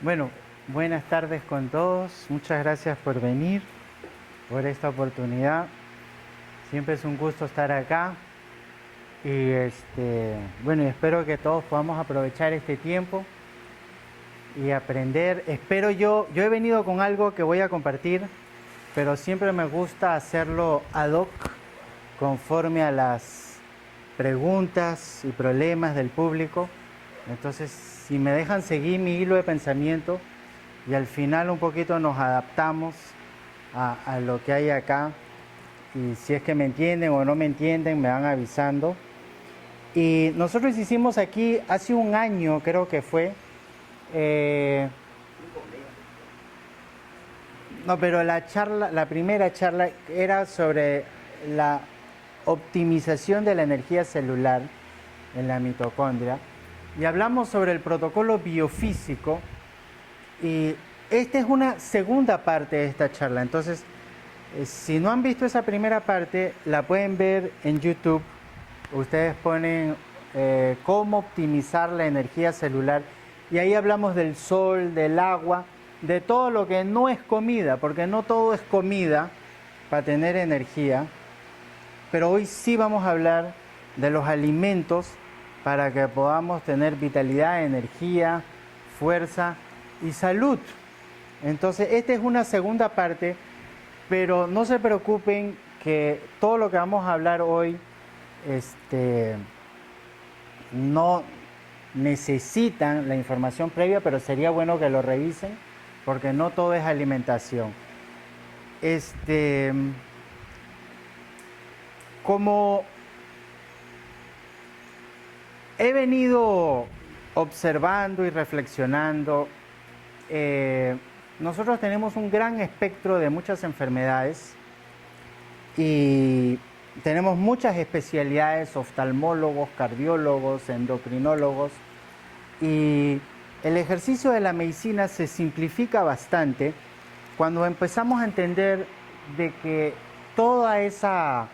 Bueno, buenas tardes con todos. Muchas gracias por venir, por esta oportunidad. Siempre es un gusto estar acá. Y bueno, espero que todos podamos aprovechar este tiempo y aprender. Yo he venido con algo que voy a compartir, pero siempre me gusta hacerlo ad hoc, conforme a las preguntas y problemas del público. Entonces, si me dejan seguir mi hilo de pensamiento y al final un poquito nos adaptamos a lo que hay acá, y si es que me entienden o no me entienden, me van avisando. Y nosotros hicimos aquí hace un año, creo que fue, no, pero la primera charla era sobre la optimización de la energía celular en la mitocondria. Y hablamos sobre el protocolo biofísico. Y esta es una segunda parte de esta charla. Entonces, si no han visto esa primera parte, la pueden ver en YouTube. Ustedes ponen cómo optimizar la energía celular. Y ahí hablamos del sol, del agua, de todo lo que no es comida, porque no todo es comida para tener energía. Pero hoy sí vamos a hablar de los alimentos para que podamos tener vitalidad, energía, fuerza y salud. Entonces, esta es una segunda parte, pero no se preocupen que todo lo que vamos a hablar hoy no necesitan la información previa, pero sería bueno que lo revisen porque no todo es alimentación. Como he venido observando y reflexionando, nosotros tenemos un gran espectro de muchas enfermedades y tenemos muchas especialidades: oftalmólogos, cardiólogos, endocrinólogos, y el ejercicio de la medicina se simplifica bastante cuando empezamos a entender de que toda esa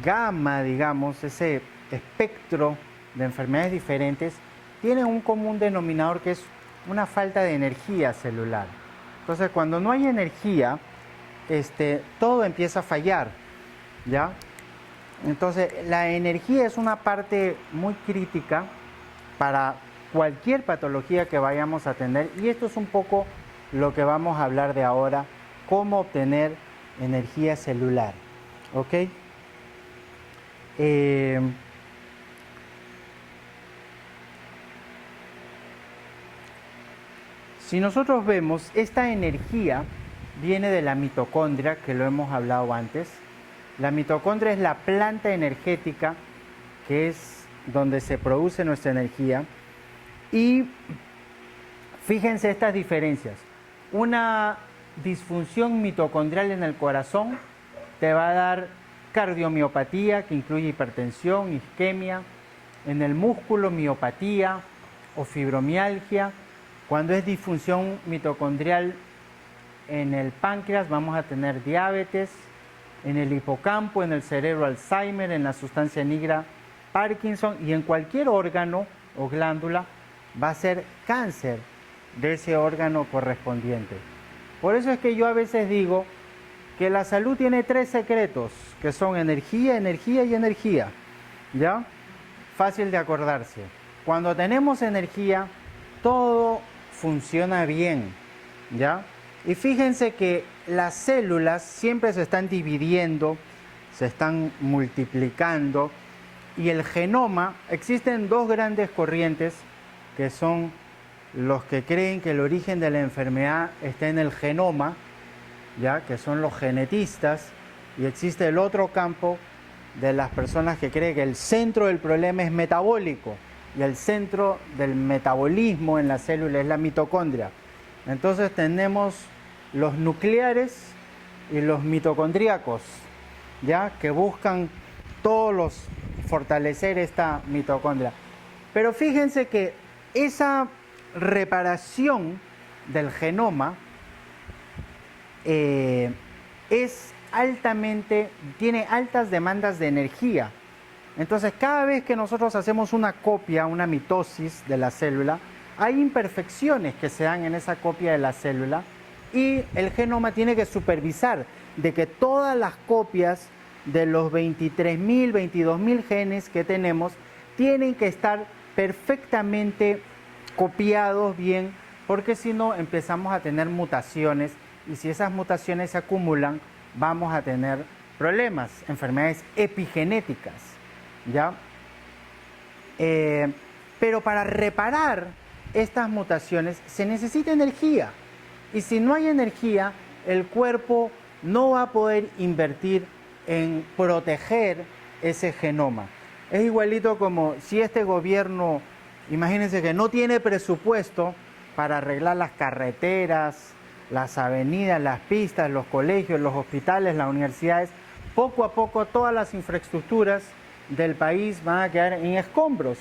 gama, digamos, ese espectro de enfermedades diferentes, tiene un común denominador que es una falta de energía celular. Entonces, cuando no hay energía, todo empieza a fallar, ¿ya? Entonces, la energía es una parte muy crítica para cualquier patología que vayamos a tener, y esto es un poco lo que vamos a hablar de ahora: cómo obtener energía celular, ¿ok? Si nosotros vemos, esta energía viene de la mitocondria, que lo hemos hablado antes. La mitocondria es la planta energética, que es donde se produce nuestra energía. Y fíjense estas diferencias. Una disfunción mitocondrial en el corazón te va a dar cardiomiopatía, que incluye hipertensión, isquemia. En el músculo, miopatía o fibromialgia. Cuando es disfunción mitocondrial en el páncreas, vamos a tener diabetes. En el hipocampo, en el cerebro, Alzheimer. En la sustancia negra, Parkinson. Y en cualquier órgano o glándula va a ser cáncer de ese órgano correspondiente. Por eso es que yo a veces digo que la salud tiene 3 secretos, que son energía, energía y energía, ¿ya? Fácil de acordarse. Cuando tenemos energía, todo funciona bien, ¿ya? Y fíjense que las células siempre se están dividiendo, se están multiplicando, y el genoma, existen 2 grandes corrientes, que son los que creen que el origen de la enfermedad está en el genoma, ¿ya? Que son los genetistas, y existe el otro campo de las personas que creen que el centro del problema es metabólico, y el centro del metabolismo en la célula es la mitocondria. Entonces tenemos los nucleares y los mitocondríacos, ¿ya? Que buscan todos fortalecer esta mitocondria. Pero fíjense que esa reparación del genoma tiene altas demandas de energía. Entonces, cada vez que nosotros hacemos una copia, una mitosis de la célula, hay imperfecciones que se dan en esa copia de la célula y el genoma tiene que supervisar de que todas las copias de los 23.000, 22.000 genes que tenemos tienen que estar perfectamente copiados bien, porque si no empezamos a tener mutaciones y si esas mutaciones se acumulan vamos a tener problemas, enfermedades epigenéticas, ¿ya? Pero para reparar estas mutaciones se necesita energía y si no hay energía el cuerpo no va a poder invertir en proteger ese genoma. Es igualito como si este gobierno, imagínense que no tiene presupuesto para arreglar las carreteras, las avenidas, las pistas, los colegios, los hospitales, las universidades, poco a poco todas las infraestructuras del país van a quedar en escombros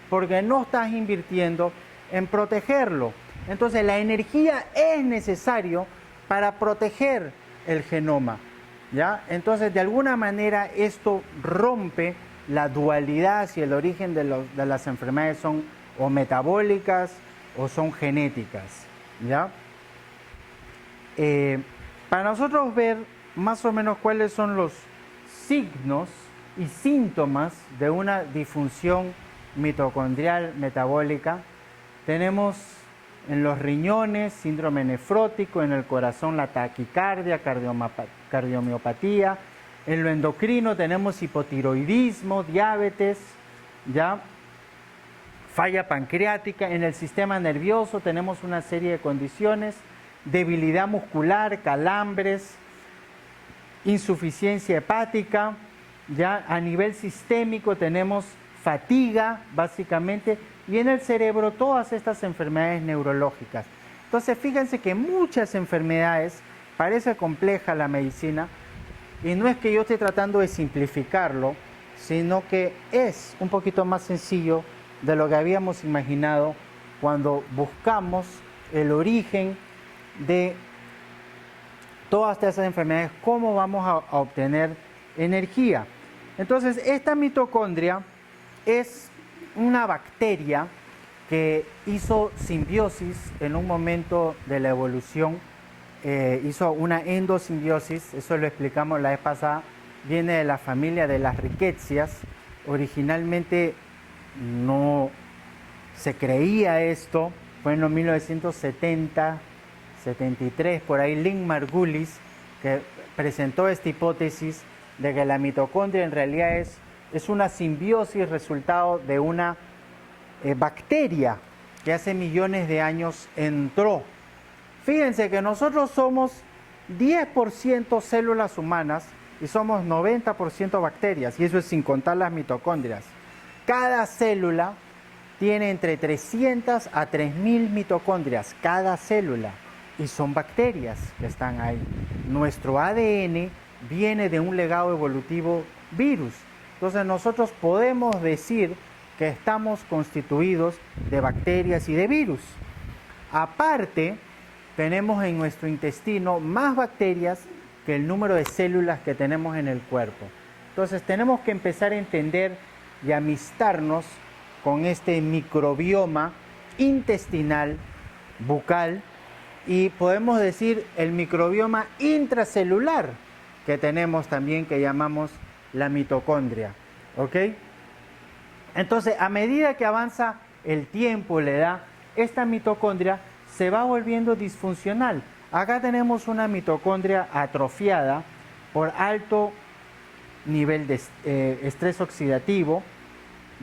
porque no estás invirtiendo en protegerlo. Entonces la energía es necesario para proteger el genoma, ¿ya? Entonces de alguna manera esto rompe la dualidad si el origen de las enfermedades son o metabólicas o son genéticas, ¿ya? Para nosotros ver más o menos cuáles son los signos y síntomas de una disfunción mitocondrial metabólica, tenemos en los riñones síndrome nefrótico, en el corazón la taquicardia, cardiomiopatía, en lo endocrino tenemos hipotiroidismo, diabetes, ¿ya? Falla pancreática, en el sistema nervioso tenemos una serie de condiciones, debilidad muscular, calambres, insuficiencia hepática, ya a nivel sistémico tenemos fatiga básicamente y en el cerebro todas estas enfermedades neurológicas. Entonces fíjense que muchas enfermedades, parece compleja la medicina y no es que yo esté tratando de simplificarlo, sino que es un poquito más sencillo de lo que habíamos imaginado cuando buscamos el origen de todas esas enfermedades, cómo vamos a obtener energía. Entonces, esta mitocondria es una bacteria que hizo simbiosis en un momento de la evolución, hizo una endosimbiosis, eso lo explicamos la vez pasada, viene de la familia de las ricketsias. Originalmente no se creía esto, fue en los 1970, 73, por ahí Lynn Margulis, que presentó esta hipótesis de que la mitocondria en realidad es una simbiosis resultado de una bacteria que hace millones de años entró. Fíjense que nosotros somos 10% células humanas y somos 90% bacterias, y eso es sin contar las mitocondrias. Cada célula tiene entre 300 a 3.000 mitocondrias, cada célula, y son bacterias que están ahí. Nuestro ADN viene de un legado evolutivo virus. Entonces nosotros podemos decir que estamos constituidos de bacterias y de virus. Aparte, tenemos en nuestro intestino más bacterias que el número de células que tenemos en el cuerpo. Entonces tenemos que empezar a entender y amistarnos con este microbioma intestinal, bucal, y podemos decir el microbioma intracelular que tenemos también, que llamamos la mitocondria, ¿ok? Entonces, a medida que avanza el tiempo, la edad, esta mitocondria se va volviendo disfuncional. Acá tenemos una mitocondria atrofiada por alto nivel de estrés oxidativo,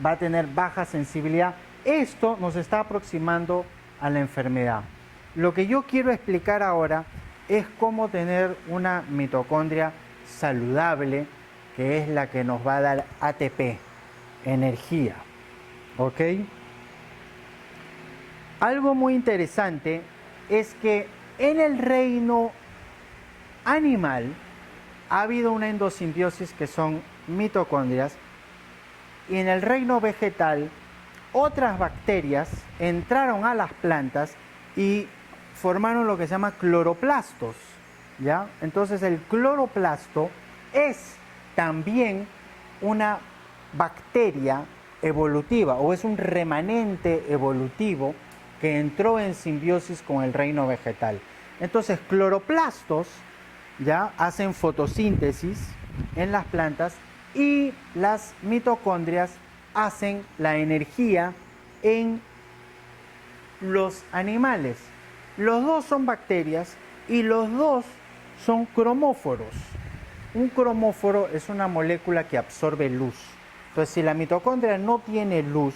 va a tener baja sensibilidad. Esto nos está aproximando a la enfermedad. Lo que yo quiero explicar ahora es cómo tener una mitocondria saludable, que es la que nos va a dar ATP, energía, ¿ok? Algo muy interesante es que en el reino animal ha habido una endosimbiosis que son mitocondrias, y en el reino vegetal otras bacterias entraron a las plantas y formaron lo que se llama cloroplastos, ¿ya? Entonces el cloroplasto es también una bacteria evolutiva, o es un remanente evolutivo que entró en simbiosis con el reino vegetal. Entonces, cloroplastos ya hacen fotosíntesis en las plantas y las mitocondrias hacen la energía en los animales. Los dos son bacterias y los dos son cromóforos. Un cromóforo es una molécula que absorbe luz. Entonces, si la mitocondria no tiene luz,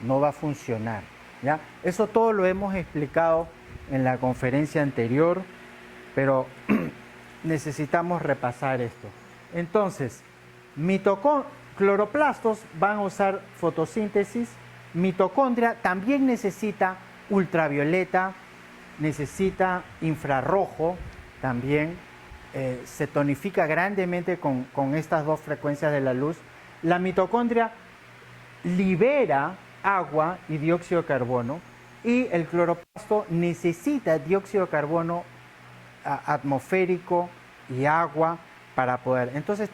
no va a funcionar, ¿ya? Eso todo lo hemos explicado en la conferencia anterior, pero necesitamos repasar esto. Entonces, cloroplastos van a usar fotosíntesis, mitocondria también necesita ultravioleta, necesita infrarrojo, también se tonifica grandemente con estas dos frecuencias de la luz. La mitocondria libera agua y dióxido de carbono y el cloroplasto necesita dióxido de carbono atmosférico y agua para poder. Entonces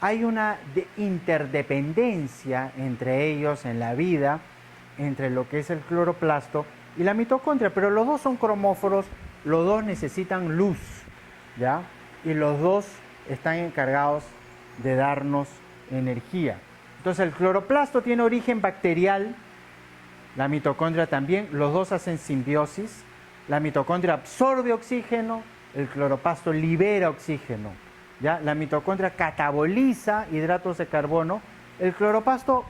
hay una interdependencia entre ellos en la vida, entre lo que es el cloroplasto y la mitocondria, pero los dos son cromóforos, los dos necesitan luz, ¿ya? Y los dos están encargados de darnos energía. Entonces el cloroplasto tiene origen bacterial, la mitocondria también, los dos hacen simbiosis, la mitocondria absorbe oxígeno, el cloroplasto libera oxígeno, ¿ya? La mitocondria cataboliza hidratos de carbono, el cloroplasto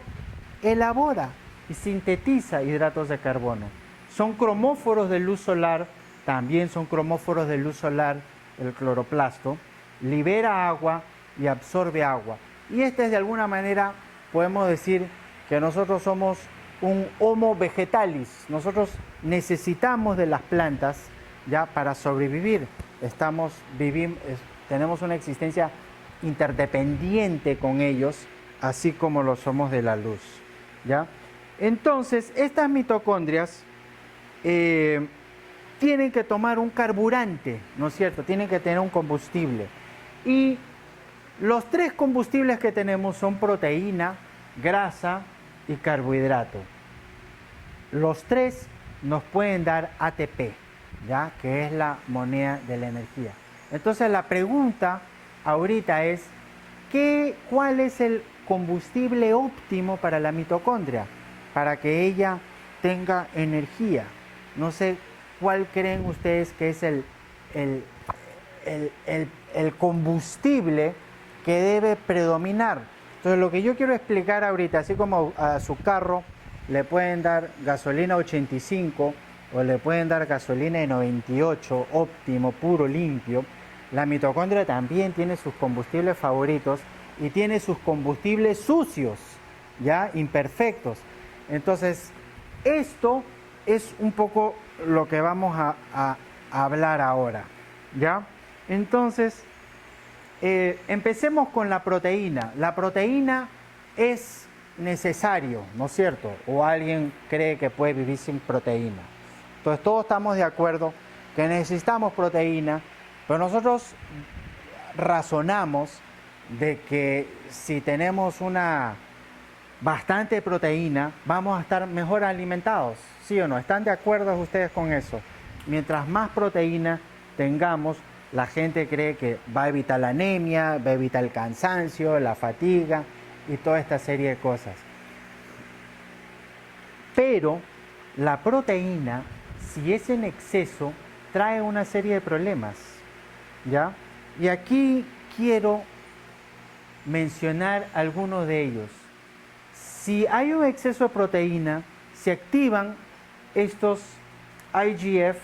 elabora y sintetiza hidratos de carbono. Son cromóforos de luz solar, también son cromóforos de luz solar el cloroplasto, libera agua y absorbe agua. Y este es de alguna manera, podemos decir que nosotros somos un Homo vegetalis, nosotros necesitamos de las plantas ya para sobrevivir, tenemos una existencia interdependiente con ellos, así como lo somos de la luz, ¿ya? Entonces, estas mitocondrias tienen que tomar un carburante, ¿no es cierto? Tienen que tener un combustible. Y los tres combustibles que tenemos son proteína, grasa y carbohidrato. Los tres nos pueden dar ATP, ¿ya? Que es la moneda de la energía. Entonces la pregunta ahorita es, ¿cuál es el combustible óptimo para la mitocondria? Para que ella tenga energía. No sé cuál creen ustedes que es el combustible que debe predominar. Entonces lo que yo quiero explicar ahorita, así como a su carro le pueden dar gasolina 85 o le pueden dar gasolina de 98, óptimo, puro, limpio, la mitocondria también tiene sus combustibles favoritos y tiene sus combustibles sucios, ya imperfectos. Entonces, esto es un poco lo que vamos a hablar ahora, ¿ya? Entonces, empecemos con la proteína. La proteína es necesario, ¿no es cierto? ¿O alguien cree que puede vivir sin proteína? Entonces, todos estamos de acuerdo que necesitamos proteína, pero nosotros razonamos de que si tenemos bastante proteína, vamos a estar mejor alimentados, ¿sí o no? ¿Están de acuerdo ustedes con eso? Mientras más proteína tengamos, la gente cree que va a evitar la anemia, va a evitar el cansancio, la fatiga y toda esta serie de cosas. Pero la proteína, si es en exceso, trae una serie de problemas, ¿ya? Y aquí quiero mencionar algunos de ellos. Si hay un exceso de proteína, se activan estos IGF,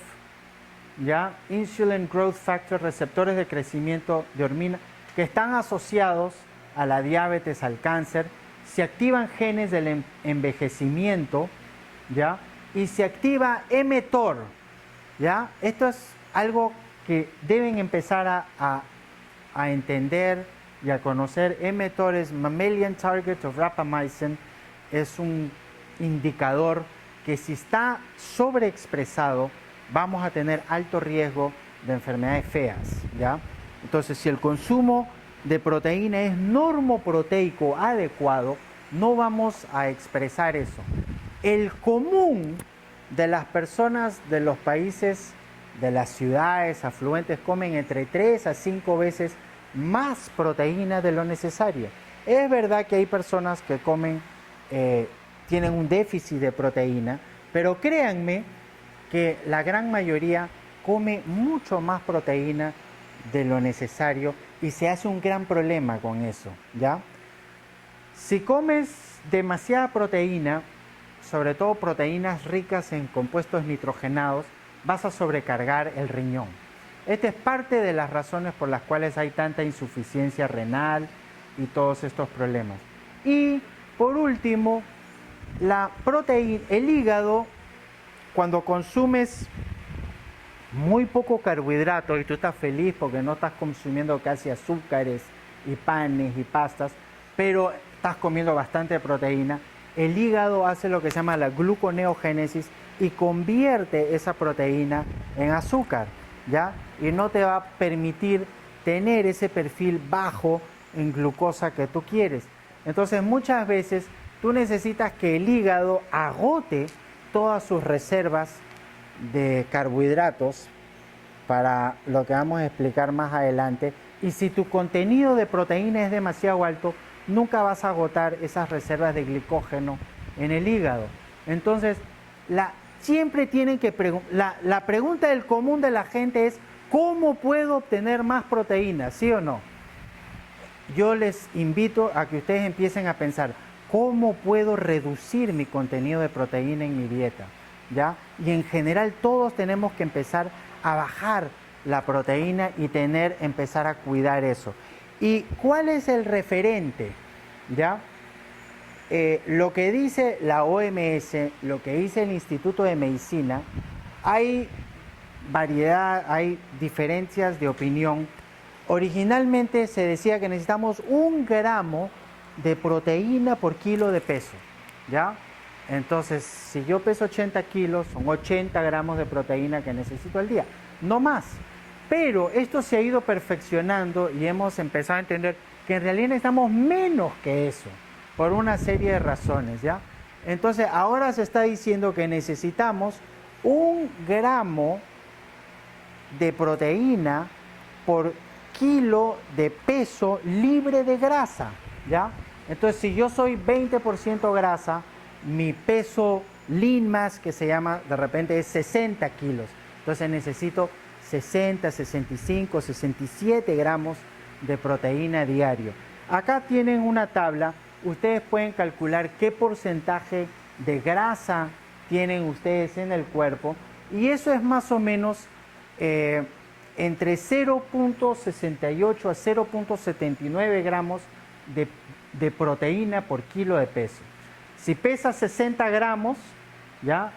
¿ya? Insulin Growth Factor, receptores de crecimiento de hormona, que están asociados a la diabetes, al cáncer. Se activan genes del envejecimiento, ¿ya? Y se activa mTOR, ¿ya? Esto es algo que deben empezar a entender y a conocer. mTOR es Mammalian Target of Rapamycin, es un indicador que si está sobreexpresado vamos a tener alto riesgo de enfermedades feas, ¿ya? Entonces, si el consumo de proteína es normoproteico adecuado, no vamos a expresar eso. El común de las personas de los países, de las ciudades afluentes, comen entre 3 a 5 veces más proteína de lo necesario. Es verdad que hay personas que tienen un déficit de proteína, pero créanme que la gran mayoría come mucho más proteína de lo necesario y se hace un gran problema con eso, ¿ya? Si comes demasiada proteína, sobre todo proteínas ricas en compuestos nitrogenados, vas a sobrecargar el riñón. Esta es parte de las razones por las cuales hay tanta insuficiencia renal y todos estos problemas. Y por último, el hígado, cuando consumes muy poco carbohidrato y tú estás feliz porque no estás consumiendo casi azúcares y panes y pastas, pero estás comiendo bastante proteína, el hígado hace lo que se llama la gluconeogénesis y convierte esa proteína en azúcar, ¿ya? Y no te va a permitir tener ese perfil bajo en glucosa que tú quieres. Entonces muchas veces tú necesitas que el hígado agote todas sus reservas de carbohidratos para lo que vamos a explicar más adelante. Y si tu contenido de proteína es demasiado alto, nunca vas a agotar esas reservas de glicógeno en el hígado. Entonces, siempre tienen que la pregunta del común de la gente es: ¿cómo puedo obtener más proteína? ¿Sí o no? Yo les invito a que ustedes empiecen a pensar: ¿cómo puedo reducir mi contenido de proteína en mi dieta? ¿Ya? Y en general todos tenemos que empezar a bajar la proteína y empezar a cuidar eso. ¿Y cuál es el referente? ¿Ya? Lo que dice la OMS, lo que dice el Instituto de Medicina, hay variedad, hay diferencias de opinión. Originalmente se decía que necesitamos 1 gramo de proteína por kilo de peso, ¿ya? Entonces, si yo peso 80 kilos, son 80 gramos de proteína que necesito al día, no más. Pero esto se ha ido perfeccionando y hemos empezado a entender que en realidad necesitamos menos que eso, por una serie de razones, ¿ya? Entonces, ahora se está diciendo que necesitamos 1 gramo de proteína por kilo de peso libre de grasa, ¿ya? Entonces, si yo soy 20% grasa, mi peso lean mass, que se llama, de repente es 60 kilos. Entonces necesito 60, 65, 67 gramos de proteína diario. Acá tienen una tabla, ustedes pueden calcular qué porcentaje de grasa tienen ustedes en el cuerpo, y eso es más o menos entre 0.68 a 0.79 gramos de proteína por kilo de peso. Si pesas 60 gramos, ¿ya?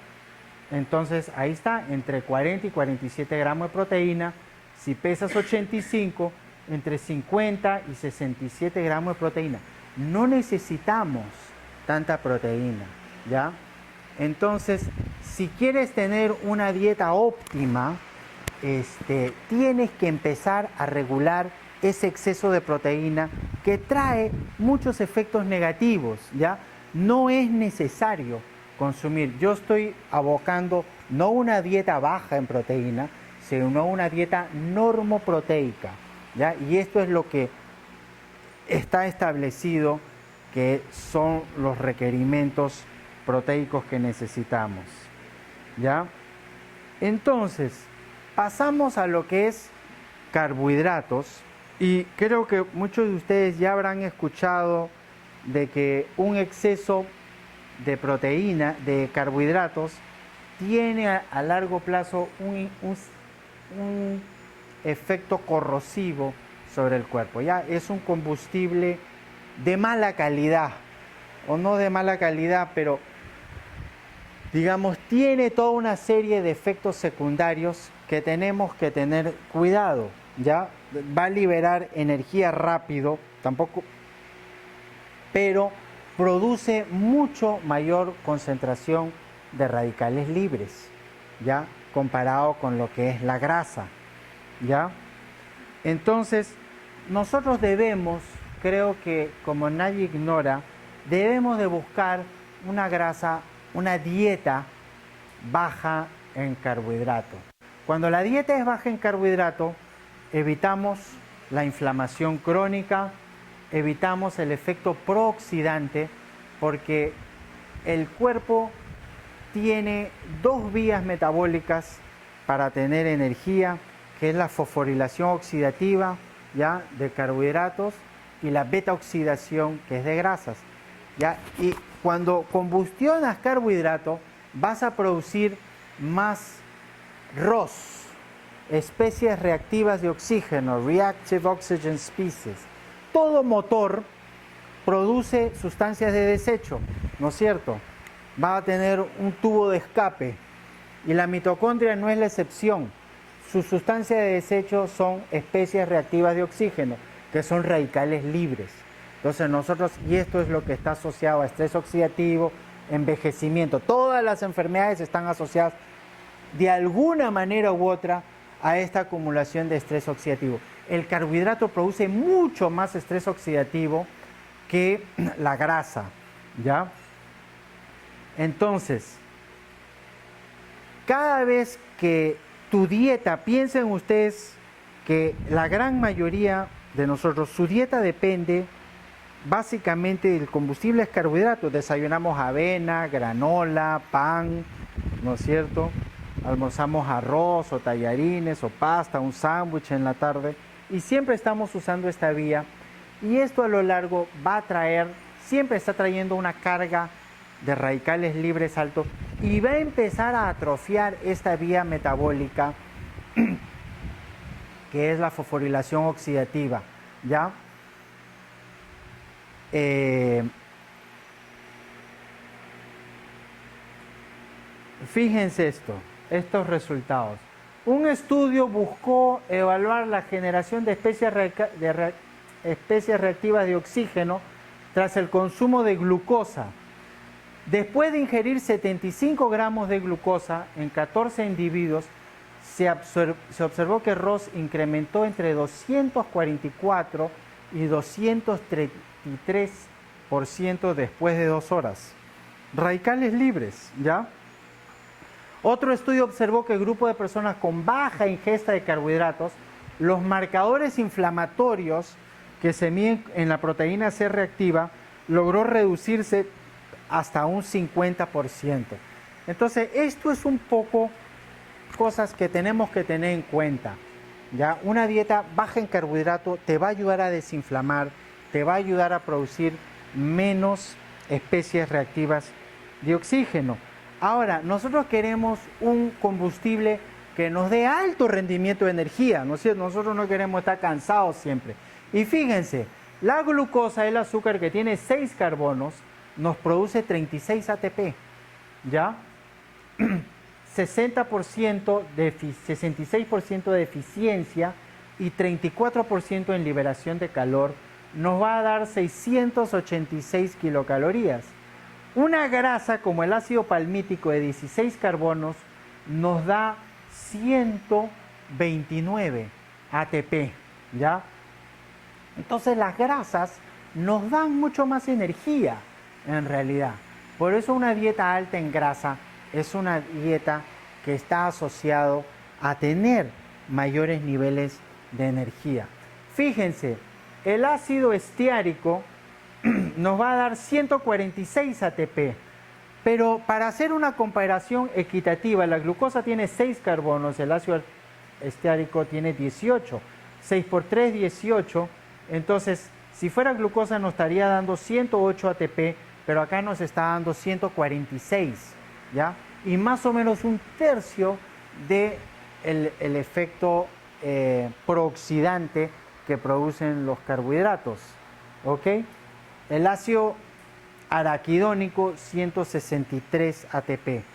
Entonces ahí está, entre 40 y 47 gramos de proteína. Si pesas 85, entre 50 y 67 gramos de proteína. No necesitamos tanta proteína, ¿ya? Entonces, si quieres tener una dieta óptima, tienes que empezar a regular ese exceso de proteína que trae muchos efectos negativos, ¿ya? No es necesario consumir. Yo estoy abocando no una dieta baja en proteína, sino una dieta normoproteica, ¿ya? Y esto es lo que está establecido que son los requerimientos proteicos que necesitamos, ¿ya? Entonces, pasamos a lo que es carbohidratos, y creo que muchos de ustedes ya habrán escuchado de que un exceso de proteína, de carbohidratos, tiene a largo plazo un efecto corrosivo sobre el cuerpo. Ya es un combustible de mala calidad, o no de mala calidad, pero digamos, tiene toda una serie de efectos secundarios que tenemos que tener cuidado, ¿ya? Va a liberar energía rápido, tampoco, pero produce mucho mayor concentración de radicales libres, ¿ya? Comparado con lo que es la grasa, ¿ya? Entonces, nosotros debemos, creo que como nadie ignora, debemos de buscar una dieta baja en carbohidrato. Cuando la dieta es baja en carbohidrato, evitamos la inflamación crónica, evitamos el efecto prooxidante, porque el cuerpo tiene dos vías metabólicas para tener energía, que es la fosforilación oxidativa, ¿ya?, de carbohidratos, y la beta oxidación, que es de grasas, ¿ya? Y cuando combustionas carbohidrato, vas a producir más ROS, especies reactivas de oxígeno, Reactive Oxygen Species. Todo motor produce sustancias de desecho, ¿no es cierto? Va a tener un tubo de escape, y la mitocondria no es la excepción. Sus sustancias de desecho son especies reactivas de oxígeno, que son radicales libres. Entonces nosotros, y esto es lo que está asociado a estrés oxidativo, envejecimiento, todas las enfermedades están asociadas de alguna manera u otra a esta acumulación de estrés oxidativo. El carbohidrato produce mucho más estrés oxidativo que la grasa, ¿ya? Entonces, cada vez que tu dieta, piensen ustedes que la gran mayoría de nosotros, su dieta depende básicamente del combustible es carbohidratos. Desayunamos avena, granola, pan, ¿no es cierto? Almorzamos arroz o tallarines o pasta, un sándwich en la tarde, y siempre estamos usando esta vía, y esto a lo largo va a traer, siempre está trayendo una carga de radicales libres alto, y va a empezar a atrofiar esta vía metabólica que es la fosforilación oxidativa, ¿ya? Fíjense estos resultados. Un estudio buscó evaluar la generación de especies reactivas de oxígeno tras el consumo de glucosa. Después de ingerir 75 gramos de glucosa en 14 individuos, se observó que ROS incrementó entre 244 y 233% después de 2 horas. Radicales libres, ¿ya? Otro estudio observó que el grupo de personas con baja ingesta de carbohidratos, los marcadores inflamatorios que se miden en la proteína C reactiva, logró reducirse hasta un 50%. Entonces, esto es un poco cosas que tenemos que tener en cuenta, ¿ya? Una dieta baja en carbohidrato te va a ayudar a desinflamar, te va a ayudar a producir menos especies reactivas de oxígeno. Ahora, nosotros queremos un combustible que nos dé alto rendimiento de energía, ¿no es cierto? Nosotros no queremos estar cansados siempre. Y fíjense, la glucosa, el azúcar que tiene 6 carbonos, nos produce 36 ATP, ¿ya? 66% de eficiencia y 34% en liberación de calor, nos va a dar 686 kilocalorías. Una grasa como el ácido palmítico de 16 carbonos nos da 129 ATP, ¿ya? Entonces las grasas nos dan mucho más energía en realidad. Por eso una dieta alta en grasa es una dieta que está asociado a tener mayores niveles de energía. Fíjense, el ácido esteárico nos va a dar 146 ATP, pero para hacer una comparación equitativa, la glucosa tiene 6 carbonos, el ácido esteárico tiene 18, 6 por 3, 18, entonces si fuera glucosa nos estaría dando 108 ATP, pero acá nos está dando 146, ¿ya? Y más o menos un tercio del efecto prooxidante que producen los carbohidratos, ¿ok? El ácido araquidónico 163 ATP.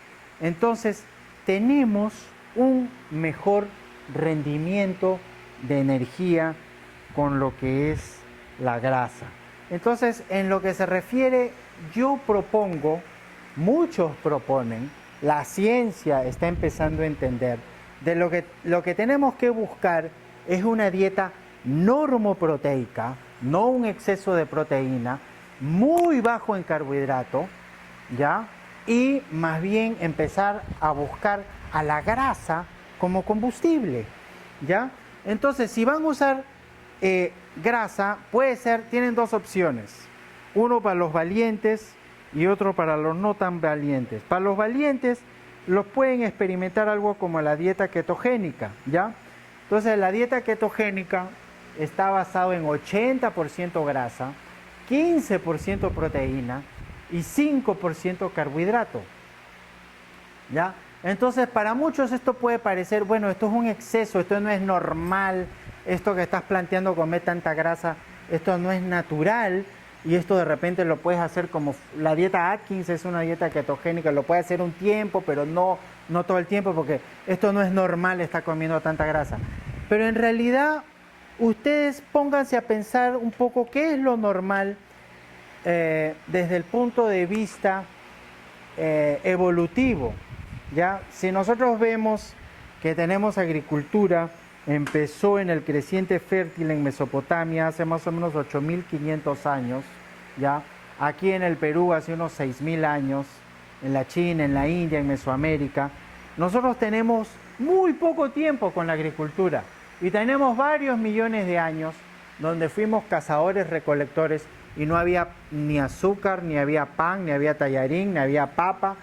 Entonces tenemos un mejor rendimiento de energía con lo que es la grasa. Entonces, en lo que se refiere, yo propongo, muchos proponen, la ciencia está empezando a entender, de lo que tenemos que buscar es una dieta normoproteica, no un exceso de proteína, muy bajo en carbohidrato, ¿ya? y más bien empezar a buscar a la grasa como combustible, ¿ya? Entonces, si van a usar grasa, puede ser, tienen dos opciones, uno para los valientes y otro para los no tan valientes. Para los valientes, los pueden experimentar algo como la dieta ketogénica, ¿ya? Entonces, la dieta ketogénica está basada en 80% grasa, 15% proteína y 5% carbohidrato, ¿ya? Entonces, para muchos esto puede parecer, bueno, esto es un exceso, esto no es normal, esto que estás planteando comer tanta grasa, esto no es natural, y esto de repente lo puedes hacer como la dieta Atkins, es una dieta ketogénica, lo puedes hacer un tiempo, pero no todo el tiempo, porque esto no es normal estar comiendo tanta grasa. Pero en realidad, ustedes pónganse a pensar un poco qué es lo normal desde el punto de vista evolutivo, ¿ya? Si nosotros vemos que tenemos agricultura, empezó en el creciente fértil en Mesopotamia hace más o menos 8.500 años, ¿ya? Aquí en el Perú hace unos 6.000 años, en la China, en la India, en Mesoamérica. Nosotros tenemos muy poco tiempo con la agricultura y tenemos varios millones de años donde fuimos cazadores recolectores y no había ni azúcar, ni había pan, ni había tallarín, ni había papa.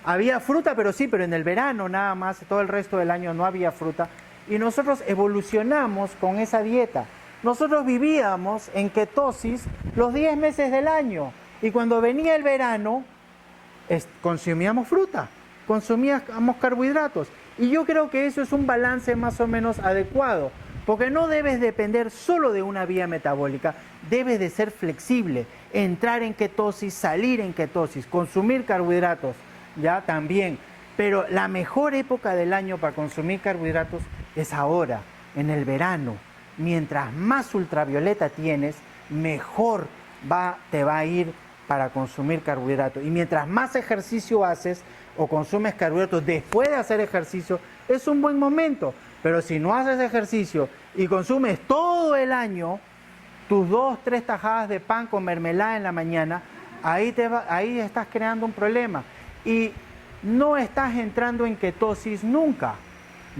Había fruta, pero sí, pero en el verano nada más, todo el resto del año no había fruta. Y nosotros evolucionamos con esa dieta. Nosotros vivíamos en ketosis los 10 meses del año. Y cuando venía el verano, consumíamos fruta, consumíamos carbohidratos. Y yo creo que eso es un balance más o menos adecuado. Porque no debes depender solo de una vía metabólica, debes de ser flexible, entrar en ketosis, salir en ketosis, consumir carbohidratos, ya también. Pero la mejor época del año para consumir carbohidratos es ahora, en el verano. Mientras más ultravioleta tienes, mejor te va a ir para consumir carbohidratos. Y mientras más ejercicio haces o consumes carbohidratos después de hacer ejercicio, es un buen momento. Pero si no haces ejercicio y consumes todo el año tus 2-3 tajadas de pan con mermelada en la mañana, ahí estás creando un problema. Y no estás entrando en ketosis nunca,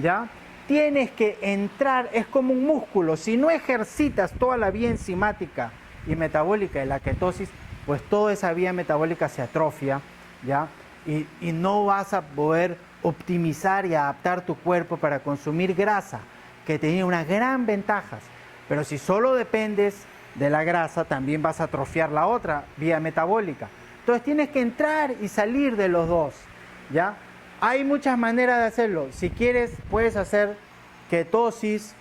¿ya? Tienes que entrar, es como un músculo. Si no ejercitas toda la vía enzimática y metabólica de la ketosis, pues toda esa vía metabólica se atrofia, ¿ya? Y no vas a poder optimizar y adaptar tu cuerpo para consumir grasa, que tiene unas gran ventajas. Pero si solo dependes de la grasa, también vas a atrofiar la otra vía metabólica. Entonces tienes que entrar y salir de los dos, ¿ya? Hay muchas maneras de hacerlo. Si quieres, puedes hacer ketosis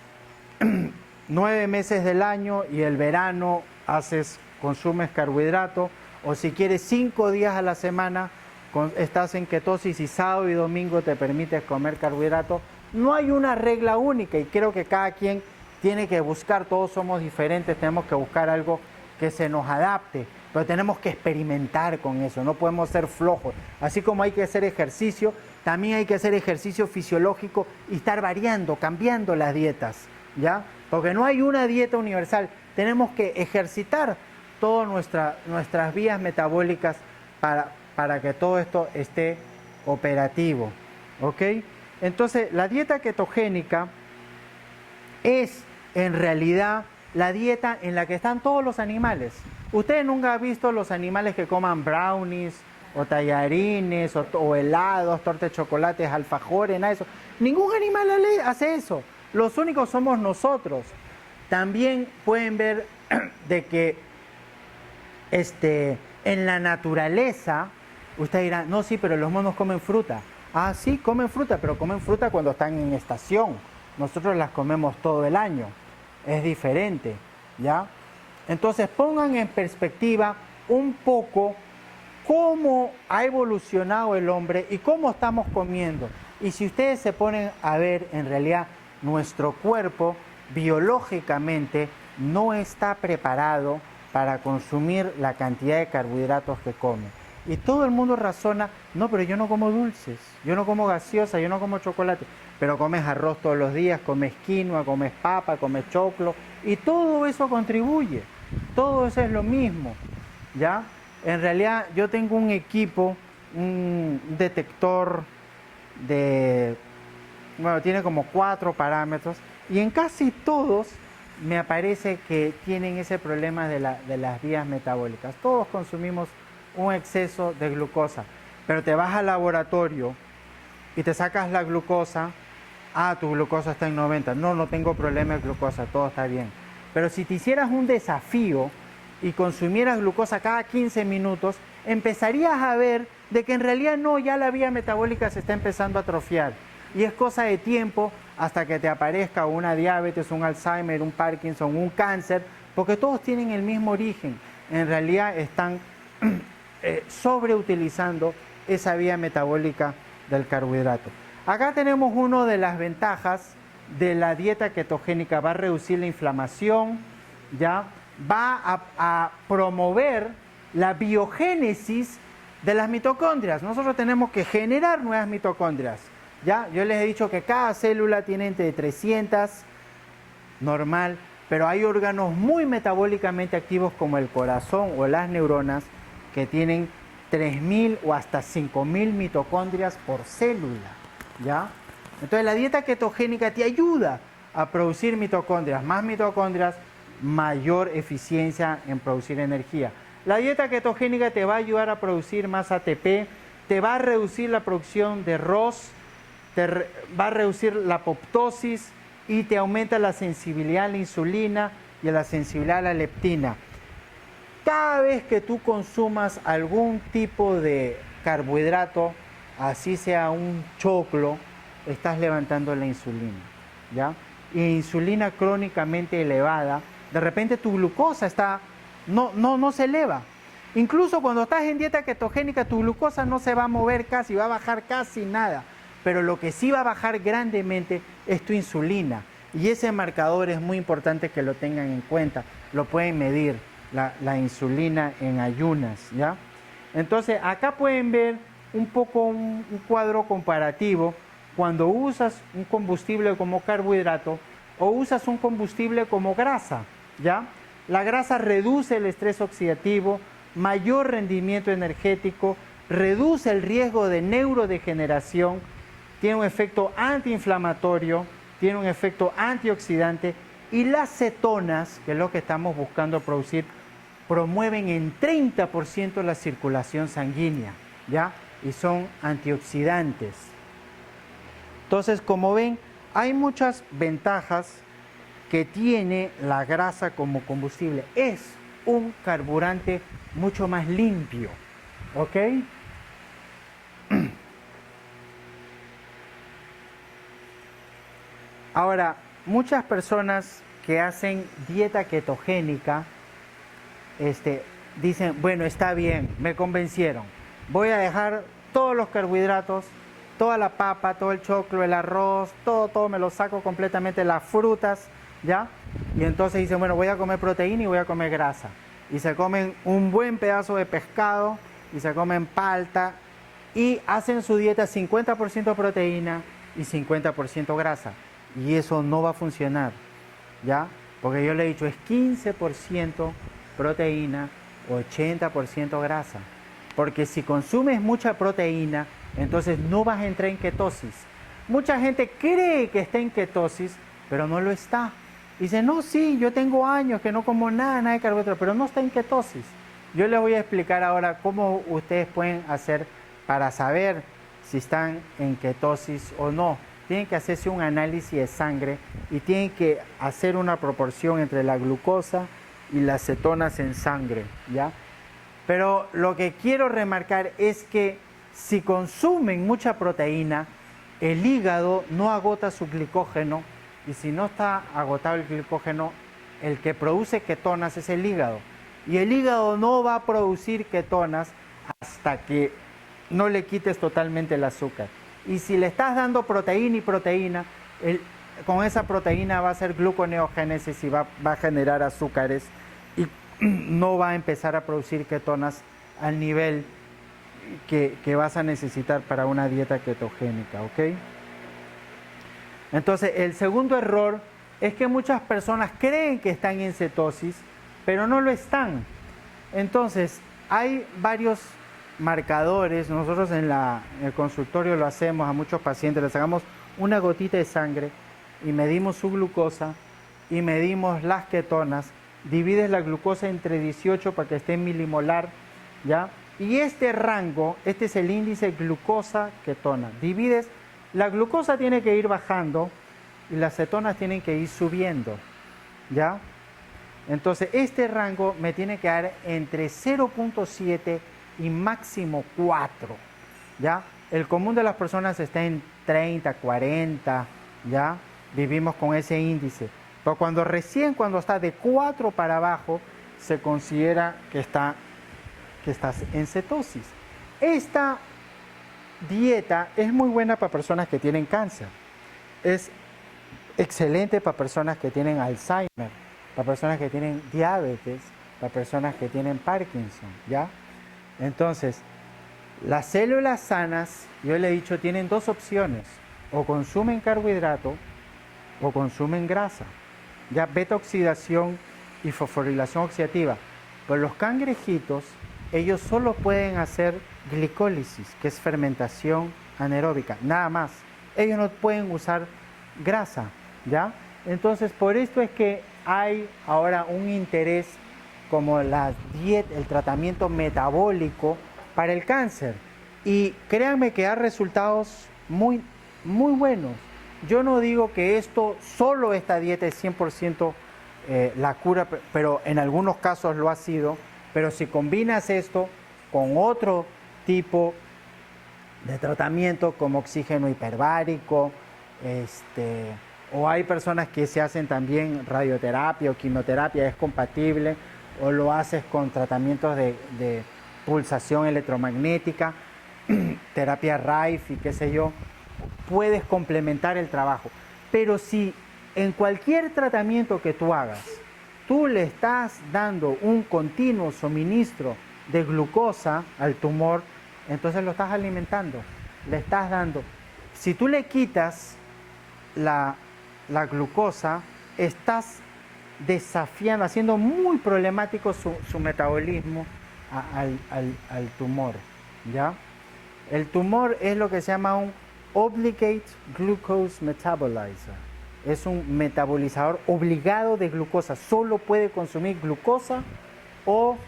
9 meses del año y el verano consumes carbohidrato. O si quieres 5 días a la semana, estás en ketosis y sábado y domingo te permites comer carbohidrato. No hay una regla única y creo que cada quien tiene que buscar, todos somos diferentes, tenemos que buscar algo que se nos adapte, pero tenemos que experimentar con eso, no podemos ser flojos. Así como hay que hacer ejercicio, también hay que hacer ejercicio fisiológico y estar variando, cambiando las dietas, ¿ya? Porque no hay una dieta universal, tenemos que ejercitar todas nuestras vías metabólicas para que todo esto esté operativo, ¿ok? Entonces, la dieta ketogénica es en realidad la dieta en la que están todos los animales. Ustedes nunca han visto los animales que coman brownies o tallarines o helados, tortas de chocolate, alfajores, nada de eso. Ningún animal hace eso. Los únicos somos nosotros. También pueden ver de que en la naturaleza, ustedes dirán, no, sí, pero los monos comen fruta. Ah, sí, comen fruta, pero comen fruta cuando están en estación. Nosotros las comemos todo el año. Es diferente, ¿ya? Entonces pongan en perspectiva un poco cómo ha evolucionado el hombre y cómo estamos comiendo. Y si ustedes se ponen a ver, en realidad nuestro cuerpo biológicamente no está preparado para consumir la cantidad de carbohidratos que come. Y todo el mundo razona, no, pero yo no como dulces, yo no como gaseosa, yo no como chocolate. Pero comes arroz todos los días, comes quinoa, comes papa, comes choclo, y todo eso contribuye, todo eso es lo mismo, ¿ya? En realidad yo tengo un equipo un detector de, bueno, tiene como 4 parámetros y en casi todos me aparece que tienen ese problema de las vías metabólicas. Todos consumimos un exceso de glucosa, pero te vas al laboratorio y te sacas la glucosa, tu glucosa está en 90, no tengo problema de glucosa, todo está bien. Pero si te hicieras un desafío y consumieras glucosa cada 15 minutos, empezarías a ver de que en realidad no, ya la vía metabólica se está empezando a atrofiar. Y es cosa de tiempo hasta que te aparezca una diabetes, un Alzheimer, un Parkinson, un cáncer, porque todos tienen el mismo origen. En realidad están sobreutilizando esa vía metabólica del carbohidrato. Acá tenemos una de las ventajas de la dieta ketogénica. Va a reducir la inflamación, ¿ya? Va a promover la biogénesis de las mitocondrias. Nosotros tenemos que generar nuevas mitocondrias, ¿ya? Yo les he dicho que cada célula tiene entre 300, normal, pero hay órganos muy metabólicamente activos como el corazón o las neuronas que tienen 3.000 o hasta 5.000 mitocondrias por célula, ¿ya? Entonces la dieta ketogénica te ayuda a producir mitocondrias, mayor eficiencia en producir energía. La dieta ketogénica te va a ayudar a producir más ATP, te va a reducir la producción de ROS, va a reducir la apoptosis y te aumenta la sensibilidad a la insulina y a la sensibilidad a la leptina. Cada vez que tú consumas algún tipo de carbohidrato, así sea un choclo, estás levantando la insulina, ¿ya? Y insulina crónicamente elevada, de repente tu glucosa no se eleva. Incluso cuando estás en dieta ketogénica, tu glucosa no se va a mover casi, va a bajar casi nada. Pero lo que sí va a bajar grandemente es tu insulina. Y ese marcador es muy importante que lo tengan en cuenta. Lo pueden medir, la insulina en ayunas, ¿ya? Entonces, acá pueden ver un poco un cuadro comparativo cuando usas un combustible como carbohidrato o usas un combustible como grasa, ¿ya? La grasa reduce el estrés oxidativo, mayor rendimiento energético, reduce el riesgo de neurodegeneración, tiene un efecto antiinflamatorio, tiene un efecto antioxidante y las cetonas, que es lo que estamos buscando producir, promueven en 30% la circulación sanguínea, ¿ya? Y son antioxidantes. Entonces, como ven, hay muchas ventajas que tiene la grasa como combustible. Es un carburante mucho más limpio, ¿ok? Ahora, muchas personas que hacen dieta ketogénica dicen, bueno, está bien, me convencieron, voy a dejar todos los carbohidratos, toda la papa, todo el choclo, el arroz, todo me lo saco completamente, las frutas, ¿ya? Y entonces dicen, bueno, voy a comer proteína y voy a comer grasa. Y se comen un buen pedazo de pescado y se comen palta y hacen su dieta 50% proteína y 50% grasa. Y eso no va a funcionar, ¿ya? Porque yo le he dicho, es 15% proteína, 80% grasa. Porque si consumes mucha proteína, entonces no vas a entrar en ketosis. Mucha gente cree que está en ketosis, pero no lo está. Dice, no, sí, yo tengo años que no como nada de carbohidratos, pero no está en ketosis. Yo les voy a explicar ahora cómo ustedes pueden hacer para saber si están en ketosis o no. Tienen que hacerse un análisis de sangre y tienen que hacer una proporción entre la glucosa y las cetonas en sangre, ¿ya? Pero lo que quiero remarcar es que si consumen mucha proteína, el hígado no agota su glicógeno y si no está agotado el glicógeno, el que produce ketonas es el hígado. Y el hígado no va a producir ketonas hasta que no le quites totalmente el azúcar. Y si le estás dando proteína y proteína, con esa proteína va a hacer gluconeogénesis y va a generar azúcares y no va a empezar a producir ketonas al nivel que vas a necesitar para una dieta ketogénica, ¿ok? Entonces, el segundo error es que muchas personas creen que están en cetosis, pero no lo están. Entonces, hay varios marcadores. Nosotros en el consultorio lo hacemos a muchos pacientes, les sacamos una gotita de sangre y medimos su glucosa y medimos las ketonas. Divides la glucosa entre 18 para que esté en milimolar, ¿ya? Y este rango, este es el índice glucosa-ketona. Divides, la glucosa tiene que ir bajando y las cetonas tienen que ir subiendo, ¿ya? Entonces, este rango me tiene que dar entre 0.7 y máximo 4, ¿ya? El común de las personas está en 30, 40, ¿ya? Vivimos con ese índice. Pero cuando está de 4 para abajo, se considera que estás en cetosis. Esta dieta es muy buena para personas que tienen cáncer. Es excelente para personas que tienen Alzheimer, para personas que tienen diabetes, para personas que tienen Parkinson, ¿ya? Entonces, las células sanas, yo le he dicho, tienen dos opciones: o consumen carbohidrato o consumen grasa, ya, beta oxidación y fosforilación oxidativa. Pero los cangrejitos, ellos solo pueden hacer glicólisis, que es fermentación anaeróbica, nada más. Ellos no pueden usar grasa, ¿ya? Entonces, por esto es que hay ahora un interés como la dieta, el tratamiento metabólico para el cáncer. Y créanme que da resultados muy, muy buenos. Yo no digo que solo esta dieta es 100% la cura, pero en algunos casos lo ha sido. Pero si combinas esto con otro tipo de tratamiento como oxígeno hiperbárico, o hay personas que se hacen también radioterapia o quimioterapia, es compatible, o lo haces con tratamientos de pulsación electromagnética, terapia RAIF y qué sé yo, puedes complementar el trabajo. Pero si en cualquier tratamiento que tú hagas, tú le estás dando un continuo suministro de glucosa al tumor, entonces lo estás alimentando, le estás dando. Si tú le quitas la glucosa, estás desafiando, haciendo muy problemático su metabolismo al tumor, ¿ya? El tumor es lo que se llama un obligate glucose metabolizer. Es un metabolizador obligado de glucosa. Solo puede consumir glucosa o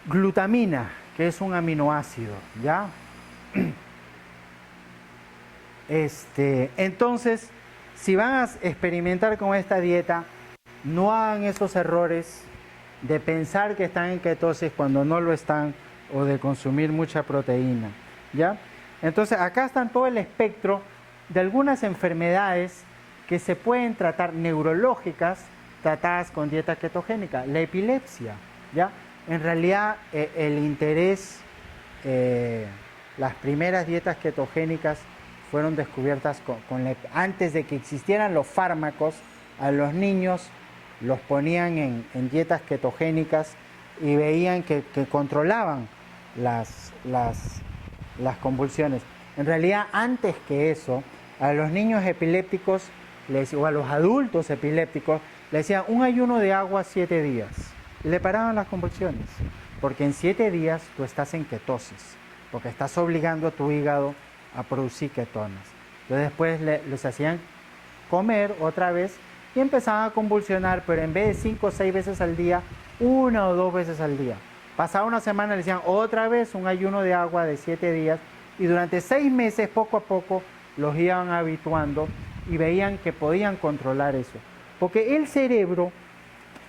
glutamina, que es un aminoácido, ¿ya? Entonces, si van a experimentar con esta dieta, no hagan esos errores de pensar que están en ketosis cuando no lo están, o de consumir mucha proteína, ¿ya? Entonces, acá están todo el espectro de algunas enfermedades que se pueden tratar, neurológicas, tratadas con dieta ketogénica. La epilepsia, ¿ya? En realidad, el interés, las primeras dietas ketogénicas fueron descubiertas antes de que existieran los fármacos. A los niños los ponían en dietas ketogénicas y veían que controlaban las convulsiones. En realidad, antes que eso, a los niños epilépticos o a los adultos epilépticos le decían un ayuno de agua 7 días y le paraban las convulsiones, porque en 7 días tú estás en ketosis, porque estás obligando a tu hígado a producir ketonas. Entonces después les hacían comer otra vez y empezaban a convulsionar, pero en vez de 5 o 6 veces al día, 1 o 2 veces al día. Pasaba una semana, le decían otra vez un ayuno de agua de 7 días, y durante 6 meses, poco a poco, los iban habituando y veían que podían controlar eso. Porque el cerebro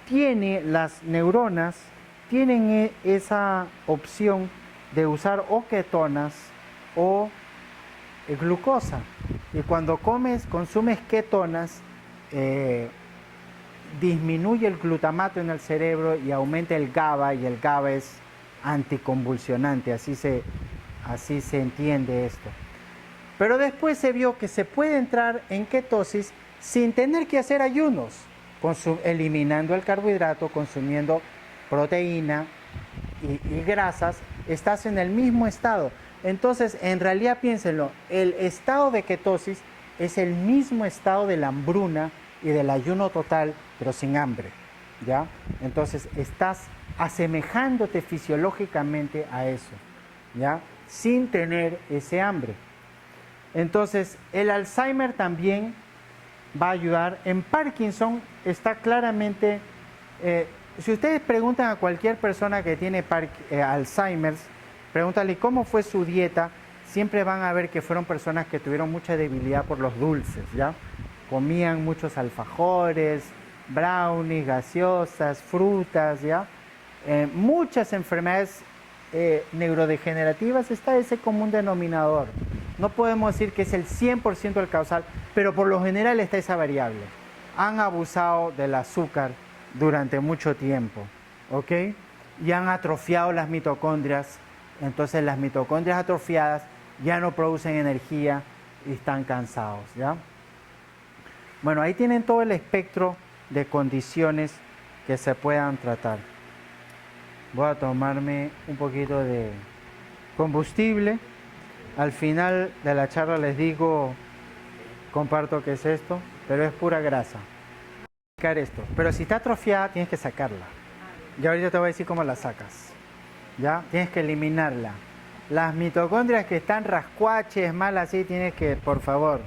tiene, las neuronas tienen esa opción de usar o ketonas o glucosa. Y cuando consumes ketonas, disminuye el glutamato en el cerebro y aumenta el GABA, y el GABA es anticonvulsionante, así se entiende esto. Pero después se vio que se puede entrar en ketosis sin tener que hacer ayunos, eliminando el carbohidrato, consumiendo proteína y grasas, estás en el mismo estado. Entonces, en realidad, piénsenlo, el estado de ketosis es el mismo estado de la hambruna y del ayuno total, pero sin hambre, ¿ya? Entonces, estás asemejándote fisiológicamente a eso. ¿ya? Sin tener ese hambre. Entonces, el Alzheimer también va a ayudar. En Parkinson está claramente, si ustedes preguntan a cualquier persona que tiene Alzheimer, pregúntale cómo fue su dieta, siempre van a ver que fueron personas que tuvieron mucha debilidad por los dulces, ¿ya? Comían muchos alfajores, brownies, gaseosas, frutas, ¿ya? Muchas enfermedades neurodegenerativas está ese común denominador. No podemos decir que es el 100% el causal, pero por lo general está esa variable. Han abusado del azúcar durante mucho tiempo, ¿ok? Y han atrofiado las mitocondrias. Entonces las mitocondrias atrofiadas ya no producen energía y están cansados, ¿ya? Bueno, ahí tienen todo el espectro de condiciones que se puedan tratar. Voy a tomarme un poquito de combustible. Al final de la charla les digo, comparto qué es esto, pero es pura grasa. Esto. Pero si está atrofiada, tienes que sacarla. Y ahorita te voy a decir cómo la sacas. ¿Ya? Tienes que eliminarla. Las mitocondrias que están rascuaches, mal así, tienes que, por favor,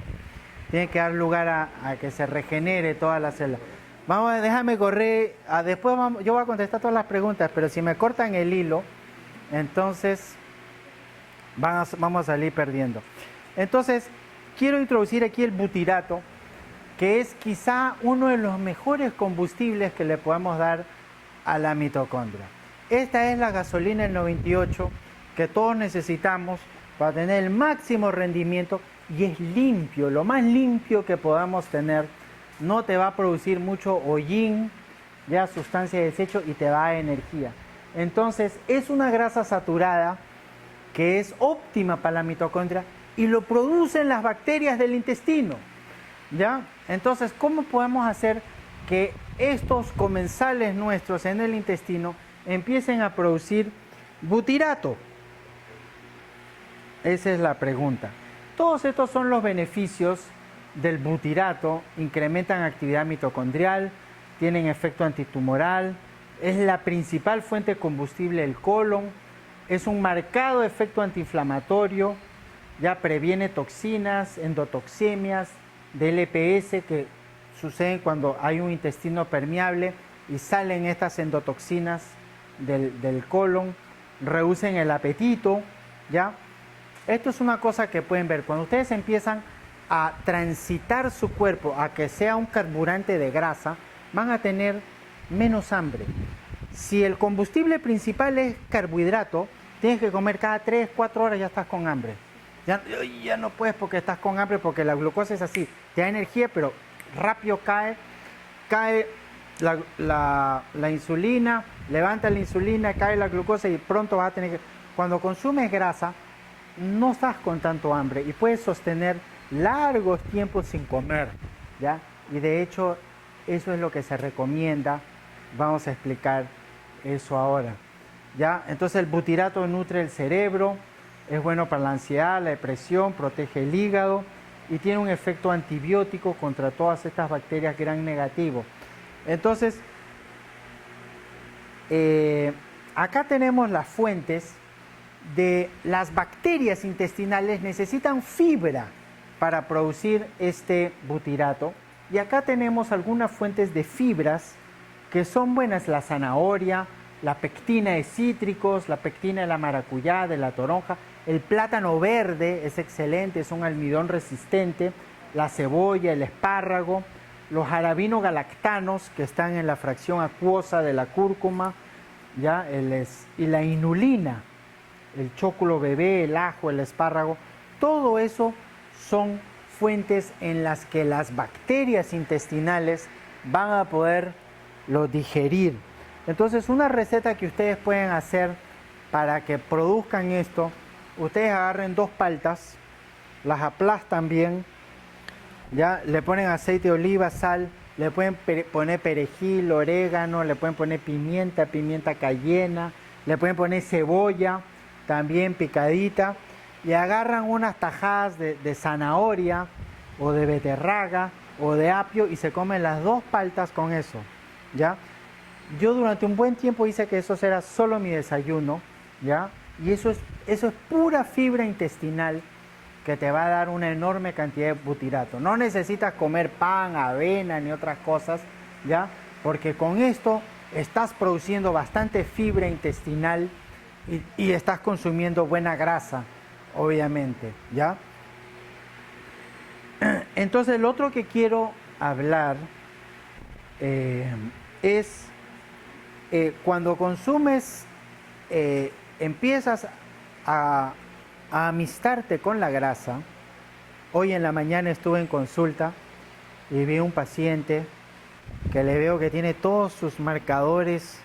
tienes que dar lugar a que se regenere toda la célula. Vamos, déjame correr. Después yo voy a contestar todas las preguntas, pero si me cortan el hilo, entonces vamos a salir perdiendo. Entonces, quiero introducir aquí el butirato, que es quizá uno de los mejores combustibles que le podemos dar a la mitocondria. Esta es la gasolina del 98 que todos necesitamos para tener el máximo rendimiento y es limpio, lo más limpio que podamos tener. No te va a producir mucho hollín, ya sustancia de desecho y te va a dar energía. Entonces es una grasa saturada que es óptima para la mitocondria y lo producen las bacterias del intestino, ¿ya? Entonces, ¿cómo podemos hacer que estos comensales nuestros en el intestino empiecen a producir butirato? Esa es la pregunta. Todos estos son los beneficios del butirato. Incrementan actividad mitocondrial, tienen efecto antitumoral, es la principal fuente de combustible del colon, es un marcado efecto antiinflamatorio, ya previene toxinas, endotoxemias, DLPS que suceden cuando hay un intestino permeable y salen estas endotoxinas del colon, reducen el apetito, ¿ya? Esto es una cosa que pueden ver. Cuando ustedes empiezan a transitar su cuerpo a que sea un carburante de grasa, van a tener menos hambre. Si el combustible principal es carbohidrato, tienes que comer cada 3, 4 horas, ya estás con hambre. Ya no puedes porque estás con hambre, porque la glucosa es así, te da energía, pero rápido cae la insulina, levanta la insulina, cae la glucosa y pronto vas a tener que... Cuando consumes grasa, no estás con tanto hambre y puedes sostener largos tiempos sin comer, ¿ya? Y de hecho, eso es lo que se recomienda. Vamos a explicar eso ahora, ¿ya? Entonces el butirato nutre el cerebro, es bueno para la ansiedad, la depresión, protege el hígado y tiene un efecto antibiótico contra todas estas bacterias gram negativo. Entonces, acá tenemos las fuentes de las bacterias intestinales. Necesitan fibra para producir este butirato. Y acá tenemos algunas fuentes de fibras que son buenas: la zanahoria, la pectina de cítricos, la pectina de la maracuyá, de la toronja, el plátano verde es excelente, es un almidón resistente, la cebolla, el espárrago, los arabinogalactanos que están en la fracción acuosa de la cúrcuma, ¿ya? Y la inulina, el chocolo bebé, el ajo, el espárrago, todo eso son fuentes en las que las bacterias intestinales van a poderlo digerir. Entonces, una receta que ustedes pueden hacer para que produzcan esto: ustedes agarren 2 paltas, las aplastan bien, ya le ponen aceite de oliva, sal, le pueden poner perejil, orégano, le pueden poner pimienta cayena, le pueden poner cebolla también picadita, y agarran unas tajadas de zanahoria o de beterraga o de apio y se comen las 2 paltas con eso, ¿ya? Yo durante un buen tiempo hice que eso era solo mi desayuno, ¿ya? Y eso es pura fibra intestinal que te va a dar una enorme cantidad de butirato. No necesitas comer pan, avena ni otras cosas, ¿ya? Porque con esto estás produciendo bastante fibra intestinal y estás consumiendo buena grasa, obviamente, ¿ya? Entonces, lo otro que quiero hablar es cuando consumes, empiezas a amistarte con la grasa. Hoy en la mañana estuve en consulta y vi un paciente que le veo que tiene todos sus marcadores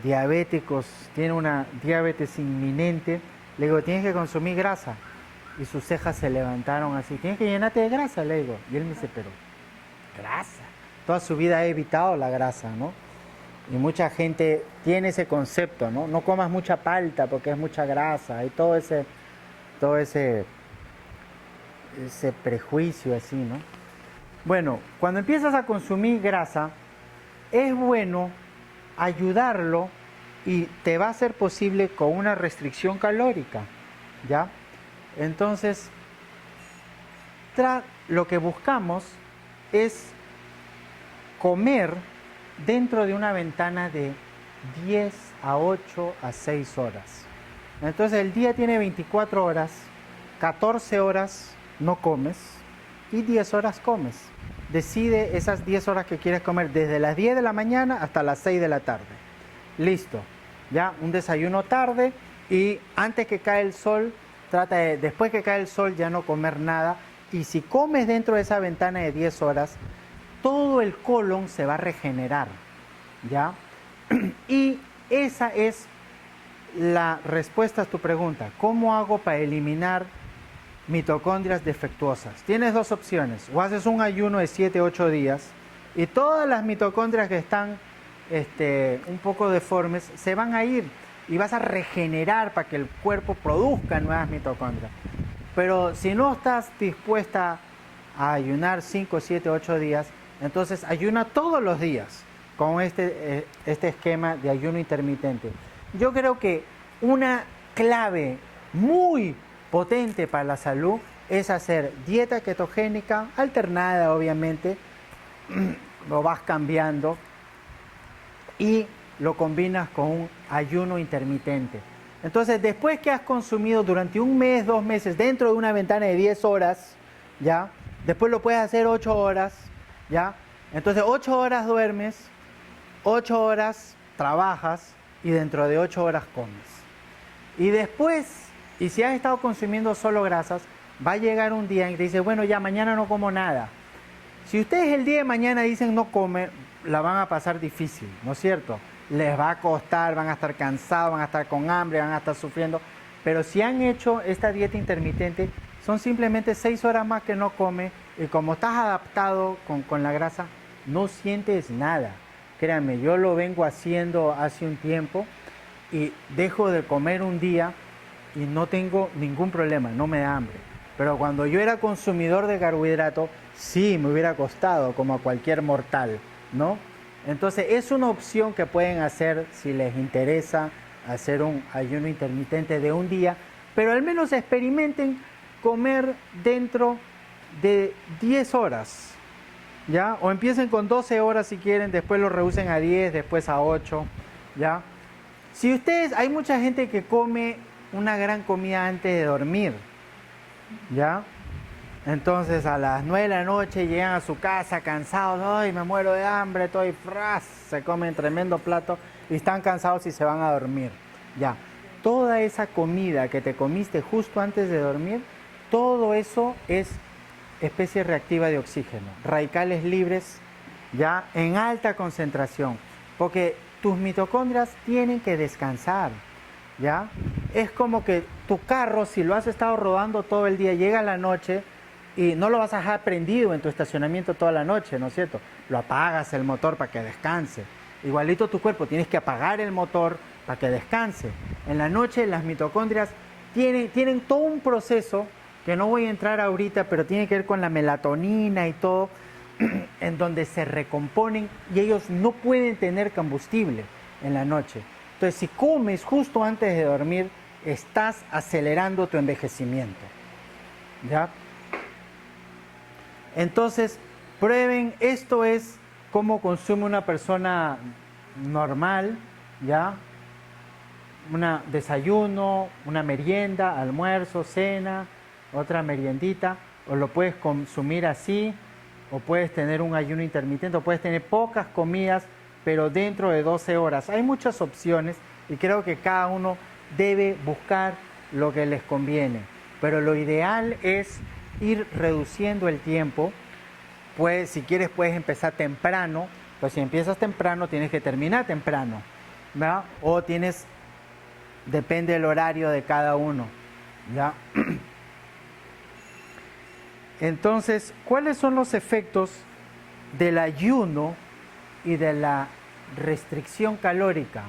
diabéticos, tiene una diabetes inminente. Le digo, tienes que consumir grasa. Y sus cejas se levantaron así, tienes que llenarte de grasa, le digo. Y él me dice, pero, ¿grasa? Toda su vida he evitado la grasa, ¿no? Y mucha gente tiene ese concepto, ¿no? No comas mucha palta porque es mucha grasa. Hay todo ese prejuicio así, ¿no? Bueno, cuando empiezas a consumir grasa, es bueno ayudarlo y te va a ser posible con una restricción calórica, ¿ya? Entonces, lo que buscamos es comer dentro de una ventana de 10 a 8 a 6 horas. Entonces el día tiene 24 horas, 14 horas no comes y 10 horas comes. Decide esas 10 horas que quieres comer desde las 10 de la mañana hasta las 6 de la tarde. Listo, ya un desayuno tarde y antes que cae el sol, trata de, después que cae el sol ya no comer nada. Y si comes dentro de esa ventana de 10 horas, todo el colon se va a regenerar, ¿ya? Y esa es la respuesta a tu pregunta. ¿Cómo hago para eliminar mitocondrias defectuosas? Tienes dos opciones. O haces un ayuno de 7, 8 días y todas las mitocondrias que están un poco deformes se van a ir y vas a regenerar para que el cuerpo produzca nuevas mitocondrias. Pero si no estás dispuesta a ayunar 5, 7, 8 días, entonces ayuna todos los días con este esquema de ayuno intermitente. Yo creo que una clave muy potente para la salud es hacer dieta ketogénica, alternada obviamente, lo vas cambiando y lo combinas con un ayuno intermitente. Entonces, después que has consumido durante un mes, 2 meses, dentro de una ventana de 10 horas, ¿ya? Después lo puedes hacer 8 horas, ¿ya? Entonces, 8 horas duermes, 8 horas trabajas y dentro de 8 horas comes. Y después, y si has estado consumiendo solo grasas, va a llegar un día en que te dices, bueno, ya mañana no como nada. Si ustedes el día de mañana dicen no comer, la van a pasar difícil, ¿no es cierto? Les va a costar, van a estar cansados, van a estar con hambre, van a estar sufriendo. Pero si han hecho esta dieta intermitente, son simplemente 6 horas más que no come y como estás adaptado con la grasa, no sientes nada. Créanme, yo lo vengo haciendo hace un tiempo y dejo de comer un día y no tengo ningún problema, no me da hambre. Pero cuando yo era consumidor de carbohidratos, sí me hubiera costado como a cualquier mortal, ¿no? Entonces es una opción que pueden hacer si les interesa hacer un ayuno intermitente de un día, pero al menos experimenten comer dentro de 10 horas, ¿ya? O empiecen con 12 horas si quieren, después lo reducen a 10, después a 8, ¿ya? Si ustedes, hay mucha gente que come una gran comida antes de dormir, ¿ya? Entonces a las 9 de la noche llegan a su casa cansados, ¡ay, me muero de hambre, estoy fras! Se comen tremendo plato y están cansados y se van a dormir, ya. Toda esa comida que te comiste justo antes de dormir, todo eso es especie reactiva de oxígeno, radicales libres, ya, en alta concentración, porque tus mitocondrias tienen que descansar, ¿ya? Es como que tu carro, si lo has estado rodando todo el día, llega la noche y no lo vas a dejar prendido en tu estacionamiento toda la noche, ¿no es cierto? Lo apagas el motor para que descanse. Igualito tu cuerpo, tienes que apagar el motor para que descanse. En la noche las mitocondrias tienen todo un proceso que no voy a entrar ahorita, pero tiene que ver con la melatonina y todo, en donde se recomponen y ellos no pueden tener combustible en la noche. Entonces, si comes justo antes de dormir, estás acelerando tu envejecimiento, ¿ya? Entonces, prueben, esto es cómo consume una persona normal, ¿ya? Un desayuno, una merienda, almuerzo, cena, otra meriendita, o lo puedes consumir así, o puedes tener un ayuno intermitente, o puedes tener pocas comidas, pero dentro de 12 horas. Hay muchas opciones y creo que cada uno debe buscar lo que les conviene, pero lo ideal es ir reduciendo el tiempo. Pues si quieres puedes empezar temprano, pues si empiezas temprano tienes que terminar temprano, ¿verdad? O tienes, depende del horario de cada uno, ¿ya? Entonces, ¿cuáles son los efectos del ayuno y de la restricción calórica?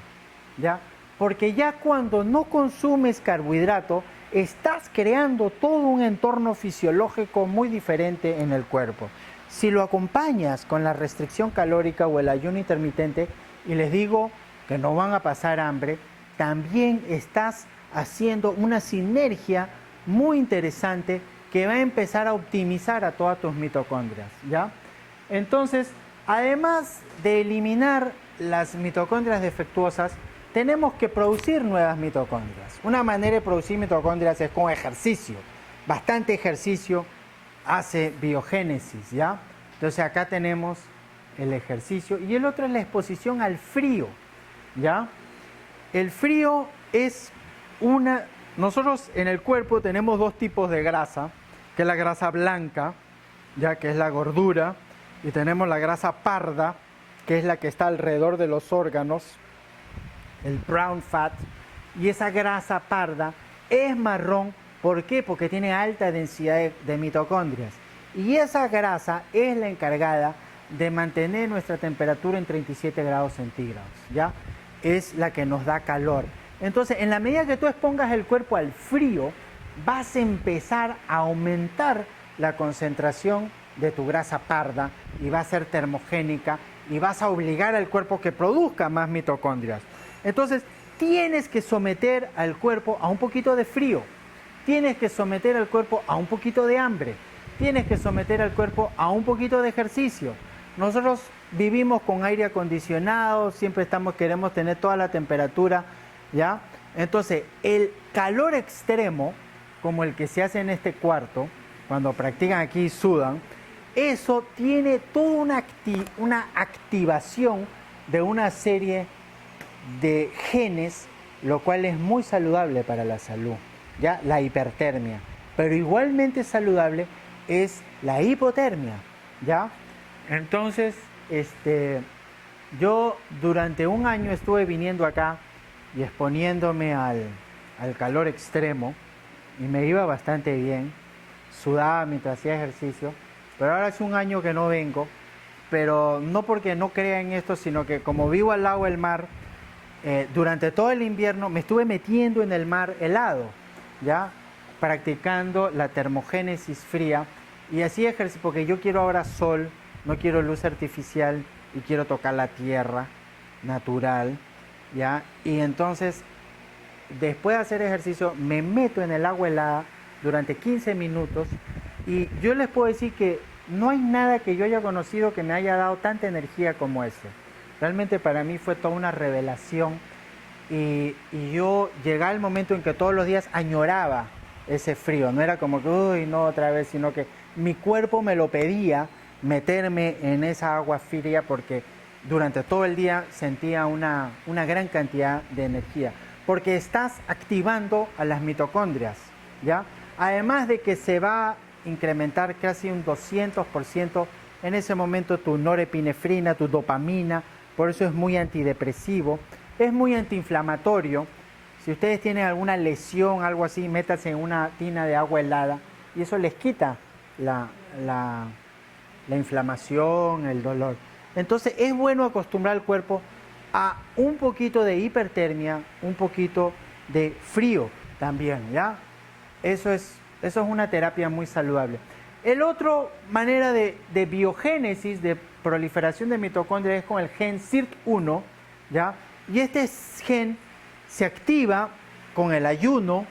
¿Ya? Porque ya cuando no consumes carbohidrato, estás creando todo un entorno fisiológico muy diferente en el cuerpo. Si lo acompañas con la restricción calórica o el ayuno intermitente, y les digo que no van a pasar hambre, también estás haciendo una sinergia muy interesante que va a empezar a optimizar a todas tus mitocondrias, ¿ya? Entonces, además de eliminar las mitocondrias defectuosas, tenemos que producir nuevas mitocondrias. Una manera de producir mitocondrias es con ejercicio. Bastante ejercicio hace biogénesis, ¿ya? Entonces acá tenemos el ejercicio y el otro es la exposición al frío, ¿ya? El frío es una... Nosotros en el cuerpo tenemos dos tipos de grasa, que es la grasa blanca, ya que es la gordura, y tenemos la grasa parda, que es la que está alrededor de los órganos, el brown fat, y esa grasa parda es marrón. ¿Por qué? Porque tiene alta densidad de mitocondrias, y esa grasa es la encargada de mantener nuestra temperatura en 37 grados centígrados, ¿ya? Es la que nos da calor. Entonces, en la medida que tú expongas el cuerpo al frío, vas a empezar a aumentar la concentración de tu grasa parda y va a ser termogénica y vas a obligar al cuerpo que produzca más mitocondrias. Entonces, tienes que someter al cuerpo a un poquito de frío, tienes que someter al cuerpo a un poquito de hambre, tienes que someter al cuerpo a un poquito de ejercicio. Nosotros vivimos con aire acondicionado, siempre queremos tener toda la temperatura, ¿ya? Entonces, el calor extremo, como el que se hace en este cuarto, cuando practican aquí y sudan, eso tiene toda una activación de una serie de genes, lo cual es muy saludable para la salud, ¿ya? La hipertermia. Pero igualmente saludable es la hipotermia, ¿ya? Entonces, yo durante un año estuve viniendo acá y exponiéndome al calor extremo y me iba bastante bien, sudaba mientras hacía ejercicio, pero ahora hace un año que no vengo, pero no porque no crea en esto, sino que como vivo al lado del mar, durante todo el invierno me estuve metiendo en el mar helado, ¿ya? Practicando la termogénesis fría y hacía ejercicio porque yo quiero ahora sol, no quiero luz artificial y quiero tocar la tierra natural, ¿ya? Y entonces, después de hacer ejercicio, me meto en el agua helada durante 15 minutos y yo les puedo decir que no hay nada que yo haya conocido que me haya dado tanta energía como eso. Realmente para mí fue toda una revelación y yo llegaba el momento en que todos los días añoraba ese frío. No era como que, uy, no, otra vez, sino que mi cuerpo me lo pedía meterme en esa agua fría porque durante todo el día sentía una gran cantidad de energía. Porque estás activando a las mitocondrias, ¿ya? Además de que se va a incrementar casi un 200% en ese momento tu norepinefrina, tu dopamina, por eso es muy antidepresivo, es muy antiinflamatorio. Si ustedes tienen alguna lesión, algo así, métanse en una tina de agua helada y eso les quita la inflamación, el dolor. Entonces es bueno acostumbrar al cuerpo a un poquito de hipertermia, un poquito de frío también, ¿ya? Eso es una terapia muy saludable. El otro manera de biogénesis, de proliferación de mitocondrias es con el gen SIRT1, ¿ya? Y este gen se activa con el ayuno,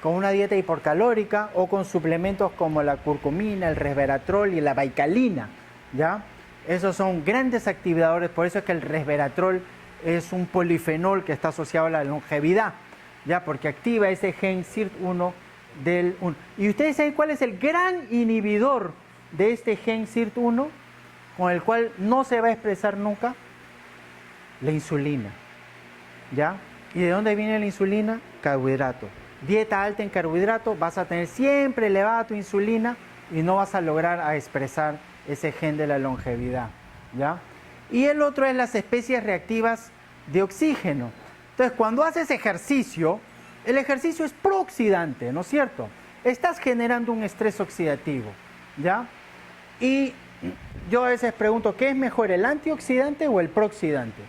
con una dieta hipercalórica o con suplementos como la curcumina, el resveratrol y la baicalina, ¿ya? Esos son grandes activadores, por eso es que el resveratrol es un polifenol que está asociado a la longevidad, ¿ya? Porque activa ese gen SIRT1 del 1. ¿Y ustedes saben cuál es el gran inhibidor de este gen SIRT1 con el cual no se va a expresar nunca? La insulina, ¿ya? ¿Y de dónde viene la insulina? Carbohidrato. Dieta alta en carbohidrato, vas a tener siempre elevada tu insulina y no vas a lograr a expresar ese gen de la longevidad, ¿ya? Y el otro es las especies reactivas de oxígeno. Entonces, cuando haces ejercicio, el ejercicio es prooxidante, ¿no es cierto? Estás generando un estrés oxidativo, ¿ya? Y yo a veces pregunto, ¿qué es mejor, el antioxidante o el prooxidante?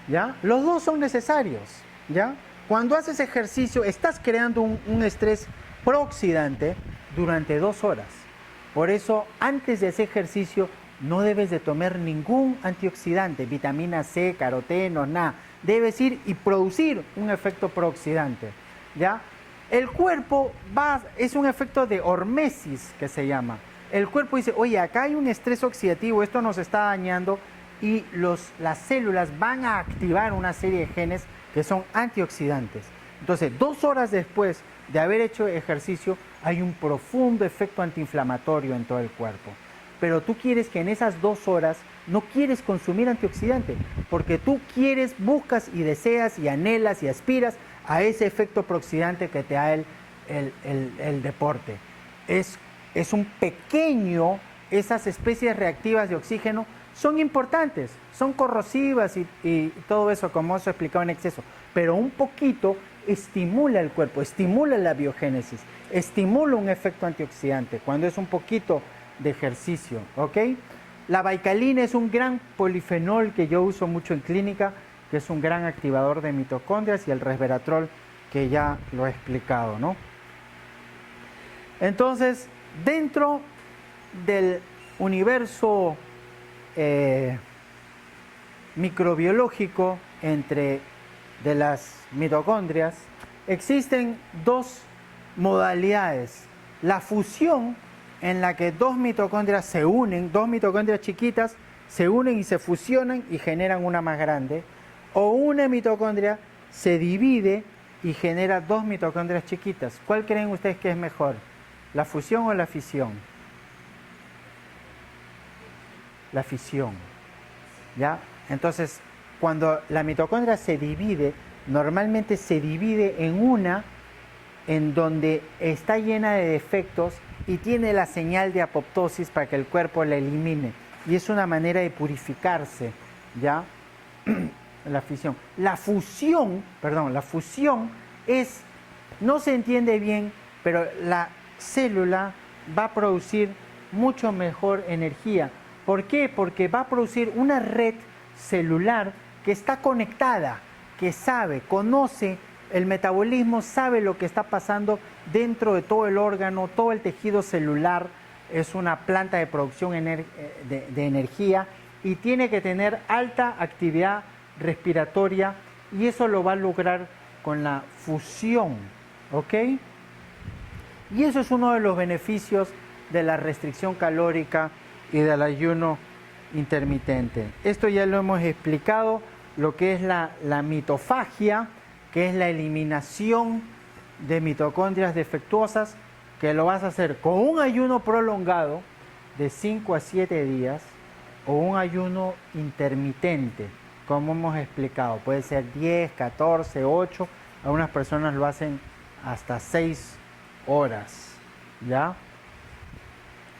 ¿Ya? Los dos son necesarios, ¿ya? Cuando haces ejercicio, estás creando un estrés prooxidante durante 2 horas. Por eso, antes de hacer ejercicio, no debes de tomar ningún antioxidante, vitamina C, carotenos, nada. Debes ir y producir un efecto prooxidante, ¿ya? El cuerpo es un efecto de hormesis que se llama. El cuerpo dice, oye, acá hay un estrés oxidativo, esto nos está dañando, y las células van a activar una serie de genes que son antioxidantes. Entonces, 2 horas después de haber hecho ejercicio, hay un profundo efecto antiinflamatorio en todo el cuerpo. Pero tú quieres que en esas 2 horas no quieres consumir antioxidante, porque tú quieres, buscas y deseas y anhelas y aspiras a ese efecto prooxidante que te da el deporte. Es un pequeño, esas especies reactivas de oxígeno son importantes, son corrosivas y todo eso, como os he explicado en exceso, pero un poquito estimula el cuerpo, estimula la biogénesis, estimula un efecto antioxidante cuando es un poquito de ejercicio, ¿ok? La baicalina es un gran polifenol que yo uso mucho en clínica, que es un gran activador de mitocondrias, y el resveratrol, que ya lo he explicado, ¿no? Entonces, dentro del universo microbiológico de las mitocondrias, existen 2 modalidades. La fusión, en la que 2 mitocondrias se unen, 2 mitocondrias chiquitas se unen y se fusionan y generan una más grande, o una mitocondria se divide y genera 2 mitocondrias chiquitas. ¿Cuál creen ustedes que es mejor? ¿La fusión o la fisión? La fisión, ¿ya? Entonces, cuando la mitocondria se divide, normalmente se divide en una en donde está llena de defectos y tiene la señal de apoptosis para que el cuerpo la elimine. Y es una manera de purificarse, ¿ya? La fisión. La fusión es, no se entiende bien, pero la célula va a producir mucho mejor energía. ¿Por qué? Porque va a producir una red celular que está conectada, que sabe, conoce el metabolismo, sabe lo que está pasando dentro de todo el órgano, todo el tejido celular. Es una planta de producción de energía y tiene que tener alta actividad respiratoria, y eso lo va a lograr con la fusión, ¿ok? Y eso es uno de los beneficios de la restricción calórica y del ayuno intermitente. Esto ya lo hemos explicado, lo que es la mitofagia, que es la eliminación de mitocondrias defectuosas, que lo vas a hacer con un ayuno prolongado de 5 a 7 días o un ayuno intermitente, como hemos explicado. Puede ser 10, 14, 8, algunas personas lo hacen hasta 6 horas, ¿ya?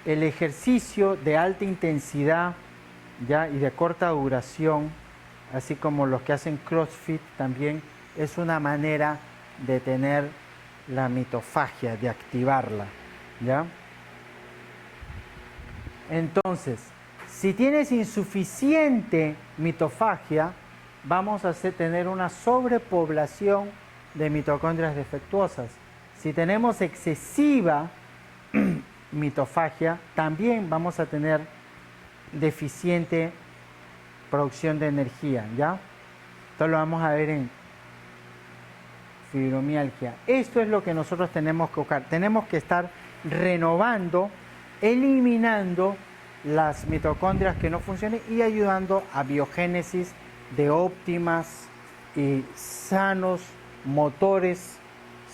El ejercicio de alta intensidad, ¿ya? Y de corta duración, así como los que hacen CrossFit también, es una manera de tener la mitofagia, de activarla, ¿ya? Entonces, si tienes insuficiente mitofagia, vamos a tener una sobrepoblación de mitocondrias defectuosas. Si tenemos excesiva mitofagia, también vamos a tener deficiente producción de energía, ¿ya? Esto lo vamos a ver fibromialgia. Esto es lo que nosotros tenemos que buscar. Tenemos que estar renovando, eliminando las mitocondrias que no funcionen y ayudando a biogénesis de óptimas y sanos motores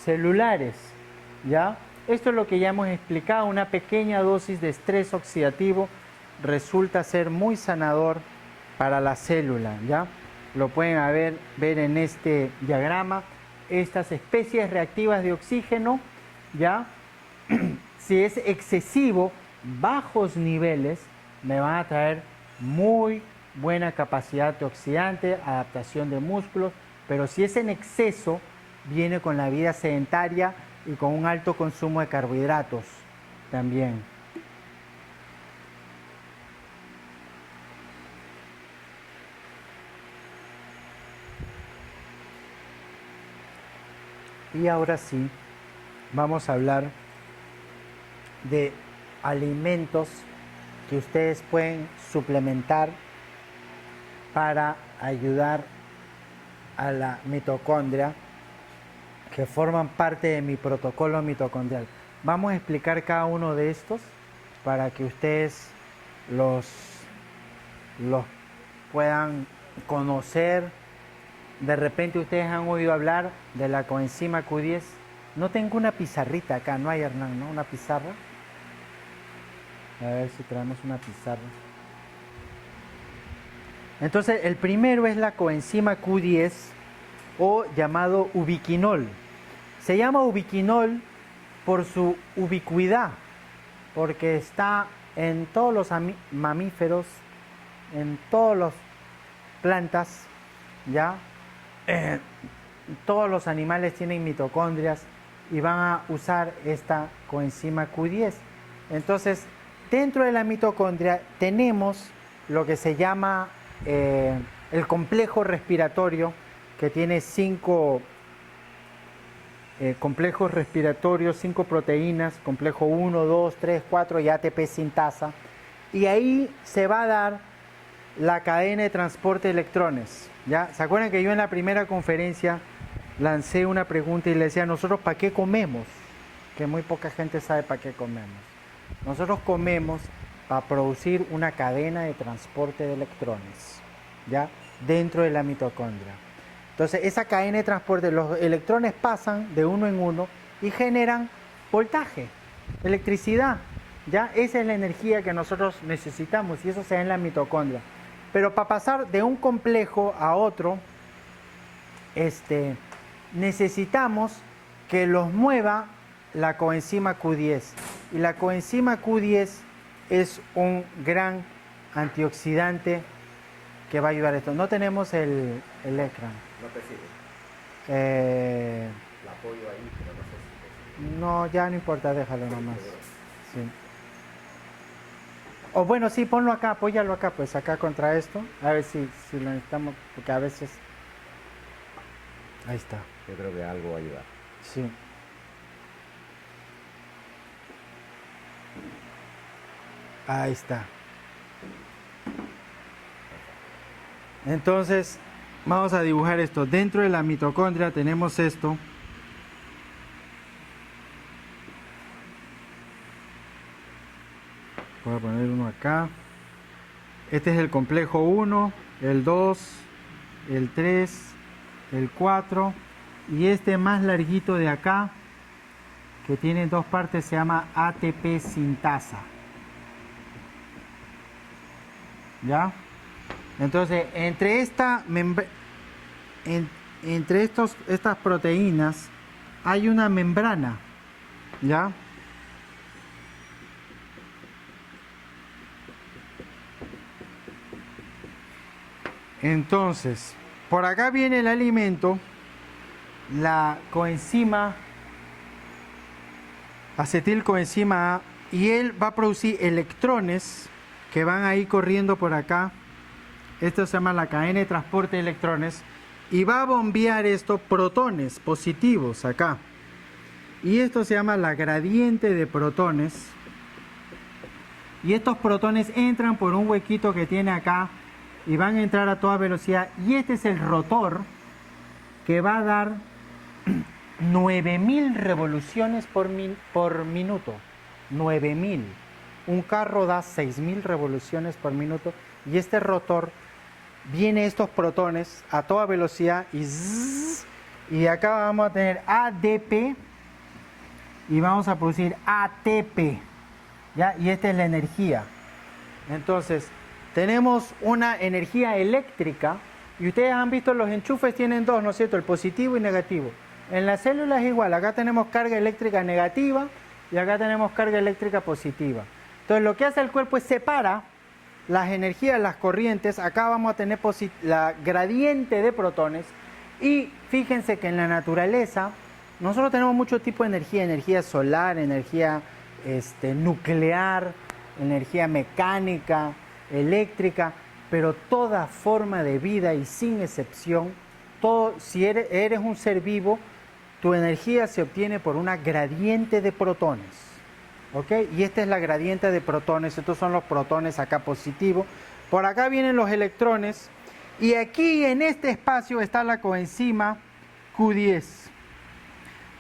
celulares, ¿ya? Esto es lo que ya hemos explicado. Una pequeña dosis de estrés oxidativo resulta ser muy sanador para la célula, ¿ya? Lo pueden ver en este diagrama. Estas especies reactivas de oxígeno, ¿ya? Si es excesivo, bajos niveles me van a traer muy buena capacidad antioxidante, adaptación de músculos, pero si es en exceso, viene con la vida sedentaria y con un alto consumo de carbohidratos también. Y ahora sí, vamos a hablar de alimentos que ustedes pueden suplementar para ayudar a la mitocondria, que forman parte de mi protocolo mitocondrial. Vamos a explicar cada uno de estos para que ustedes los puedan conocer. De repente ustedes han oído hablar de la coenzima Q10. No tengo una pizarrita acá, no hay, Hernán, ¿no? Una pizarra. A ver si traemos una pizarra. Entonces, el primero es la coenzima Q10 o llamado ubiquinol. Se llama ubiquinol por su ubicuidad, porque está en todos los mamíferos, en todas las plantas, ¿ya? Todos los animales tienen mitocondrias y van a usar esta coenzima Q10. Entonces, dentro de la mitocondria tenemos lo que se llama el complejo respiratorio, que tiene 5 complejos respiratorios, 5 proteínas, complejo 1, 2, 3, 4 y ATP sintasa. Y ahí se va a dar la cadena de transporte de electrones, ¿ya? ¿Se acuerdan que yo en la primera conferencia lancé una pregunta y le decía, nosotros para qué comemos? Que muy poca gente sabe para qué comemos. Nosotros comemos para producir una cadena de transporte de electrones, ¿ya? Dentro de la mitocondria. Entonces, esa cadena de transporte, los electrones pasan de uno en uno y generan voltaje, electricidad, ¿ya? Esa es la energía que nosotros necesitamos y eso se da en la mitocondria. Pero para pasar de un complejo a otro, necesitamos que los mueva la coenzima Q10. Y la coenzima Q10 es un gran antioxidante que va a ayudar a esto. No tenemos el ecran. No te sirve. La apoyo ahí, pero no sé si te sirve. No, ya no importa, déjalo nomás. Sí. O bueno, sí, ponlo acá, apóyalo acá, pues acá contra esto. A ver si lo necesitamos, porque a veces... Ahí está. Yo creo que algo va a ayudar. Sí. Ahí está. Entonces, vamos a dibujar esto. Dentro de la mitocondria tenemos esto. Voy a poner uno acá. Este es el complejo 1, el 2, el 3, el 4. Y este más larguito de acá, que tiene 2 partes, se llama ATP sintasa. ¿Ya? Entonces, entre estas proteínas hay una membrana, ¿ya? Entonces, por acá viene el alimento, la coenzima, acetilcoenzima A, y él va a producir electrones que van a ir corriendo por acá. Esto se llama la cadena de transporte de electrones y va a bombear estos protones positivos acá. Y esto se llama la gradiente de protones. Y estos protones entran por un huequito que tiene acá y van a entrar a toda velocidad. Y este es el rotor que va a dar 9.000 revoluciones por minuto. 9.000. Un carro da 6.000 revoluciones por minuto y este rotor viene estos protones a toda velocidad y zzz, y acá vamos a tener ADP y vamos a producir ATP, ¿ya? Y esta es la energía. Entonces, tenemos una energía eléctrica y ustedes han visto los enchufes tienen dos, ¿no es cierto? El positivo y negativo. En la célula es igual, acá tenemos carga eléctrica negativa y acá tenemos carga eléctrica positiva. Entonces, lo que hace el cuerpo es separa las energías, las corrientes. Acá vamos a tener la gradiente de protones y fíjense que en la naturaleza nosotros tenemos mucho tipo de energía, energía solar, energía nuclear, energía mecánica, eléctrica, pero toda forma de vida y sin excepción, si eres un ser vivo, tu energía se obtiene por una gradiente de protones. ¿Ok? Y esta es la gradiente de protones. Estos son los protones acá positivos. Por acá vienen los electrones. Y aquí en este espacio está la coenzima Q10.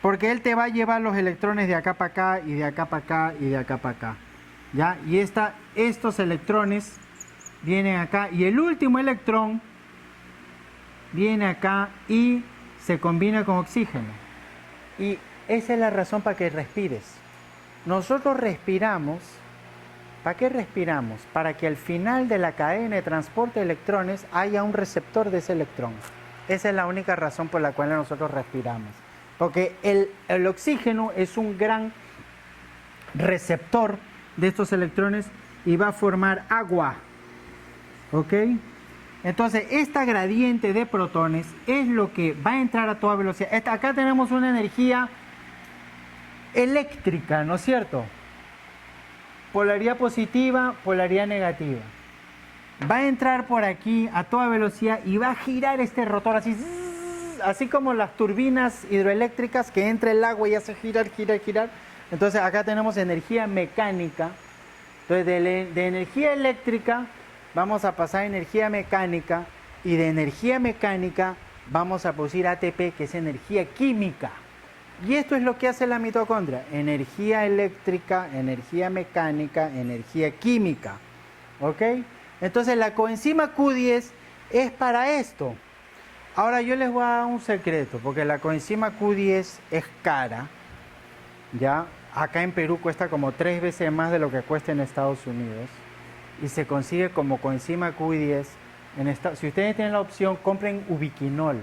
Porque él te va a llevar los electrones de acá para acá y de acá para acá y de acá para acá. ¿Ya? Y estos electrones vienen acá. Y el último electrón viene acá y se combina con oxígeno. Y esa es la razón para que respires. Nosotros respiramos, ¿para qué respiramos? Para que al final de la cadena de transporte de electrones haya un receptor de ese electrón. Esa es la única razón por la cual nosotros respiramos. Porque el oxígeno es un gran receptor de estos electrones y va a formar agua. ¿Ok? Entonces, esta gradiente de protones es lo que va a entrar a toda velocidad. Acá tenemos una energía eléctrica, ¿no es cierto? Polaridad positiva, polaridad negativa. Va a entrar por aquí a toda velocidad y va a girar este rotor así como las turbinas hidroeléctricas que entra el agua y hace girar. Entonces acá tenemos energía mecánica. Entonces de energía eléctrica vamos a pasar a energía mecánica y de energía mecánica vamos a producir ATP, que es energía química. Y esto es lo que hace la mitocondria: energía eléctrica, energía mecánica, energía química. ¿Ok? Entonces la coenzima Q10 es para esto. Ahora yo les voy a dar un secreto, porque la coenzima Q10 es cara. ¿Ya? Acá en Perú cuesta como 3 veces más de lo que cuesta en Estados Unidos. Y se consigue como coenzima Q10. Si ustedes tienen la opción, compren ubiquinol,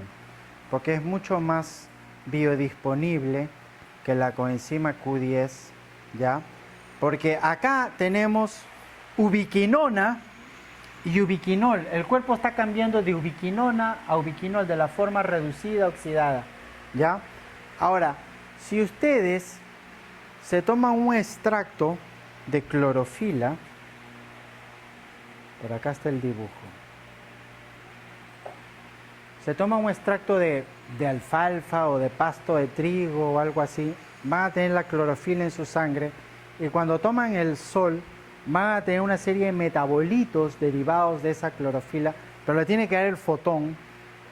porque es mucho más biodisponible que la coenzima Q10, ¿ya? Porque acá tenemos ubiquinona y ubiquinol. El cuerpo está cambiando de ubiquinona a ubiquinol, de la forma reducida, oxidada, ¿ya? Ahora, si ustedes se toman un extracto de clorofila, por acá está el dibujo, se toma un extracto de alfalfa o de pasto de trigo o algo así, van a tener la clorofila en su sangre y cuando toman el sol van a tener una serie de metabolitos derivados de esa clorofila, pero le tiene que dar el fotón,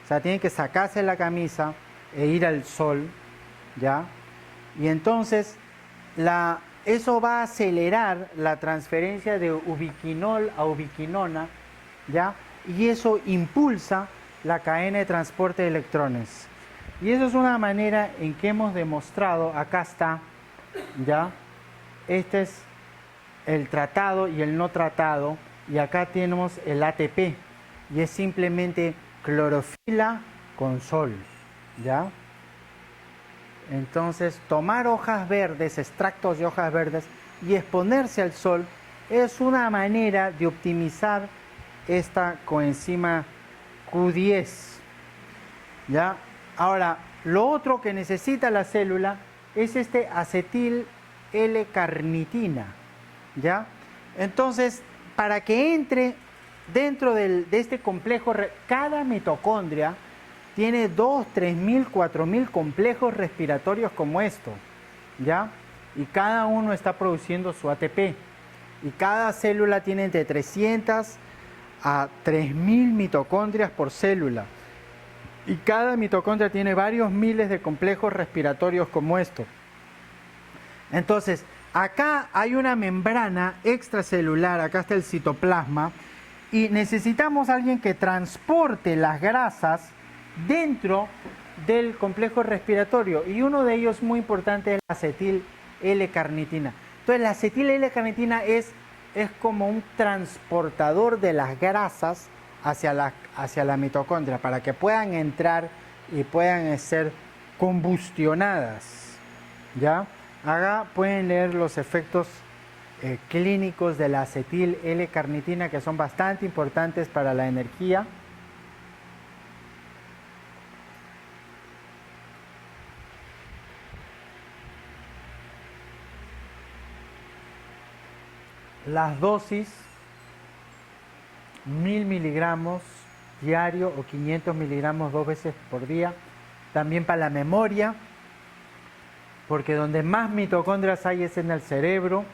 o sea, tiene que sacarse la camisa e ir al sol, ¿ya? Y entonces eso va a acelerar la transferencia de ubiquinol a ubiquinona, ¿ya? Y eso impulsa la cadena de transporte de electrones. Y eso es una manera en que hemos demostrado, acá está, ¿ya? Este es el tratado y el no tratado, y acá tenemos el ATP, y es simplemente clorofila con sol, ¿ya? Entonces, tomar hojas verdes, extractos de hojas verdes, y exponerse al sol es una manera de optimizar esta coenzima Q10, ¿ya? Ahora, lo otro que necesita la célula es este acetil L-carnitina, ¿ya? Entonces, para que entre dentro de este complejo, cada mitocondria tiene 2, 3.000, 4.000 complejos respiratorios como esto, ¿ya? Y cada uno está produciendo su ATP. Y cada célula tiene entre 300 a 3.000 mitocondrias por célula. Y cada mitocondria tiene varios miles de complejos respiratorios como esto. Entonces, acá hay una membrana extracelular, acá está el citoplasma, y necesitamos a alguien que transporte las grasas dentro del complejo respiratorio. Y uno de ellos muy importante es la acetil L-carnitina. Entonces, la acetil L-carnitina es como un transportador de las grasas hacia la mitocondria para que puedan entrar y puedan ser combustionadas. ¿Ya? Acá pueden leer los efectos clínicos de la acetil L-carnitina que son bastante importantes para la energía. Las dosis, 1000 miligramos diario o 500 miligramos 2 veces por día. También para la memoria, porque donde más mitocondrias hay es en el cerebro